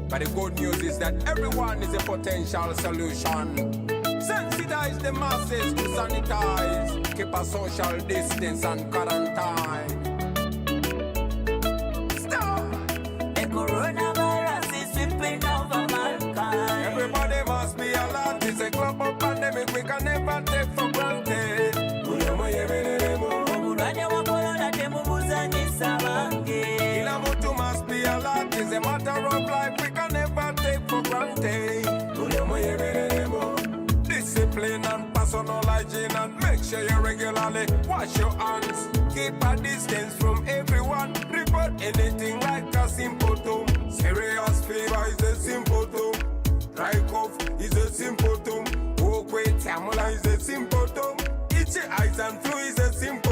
but the good news is that everyone is a potential solution. Sensitize the masses to sanitize, keep a social distance and quarantine. Stop! The coronavirus is sweeping over mankind. Everybody must be alert. It's a global pandemic we can never take for granted. Kila mtu must be alert. It's a matter of life we can never take for granted. Discipline and personal hygiene, and make sure you regularly wash your hands. Keep a distance from everyone. Report anything like a symptom. Serious fever is a symptom. Dry cough is a symptom. Walkway tamula is a symptom. Itchy eyes and flu is a symptom.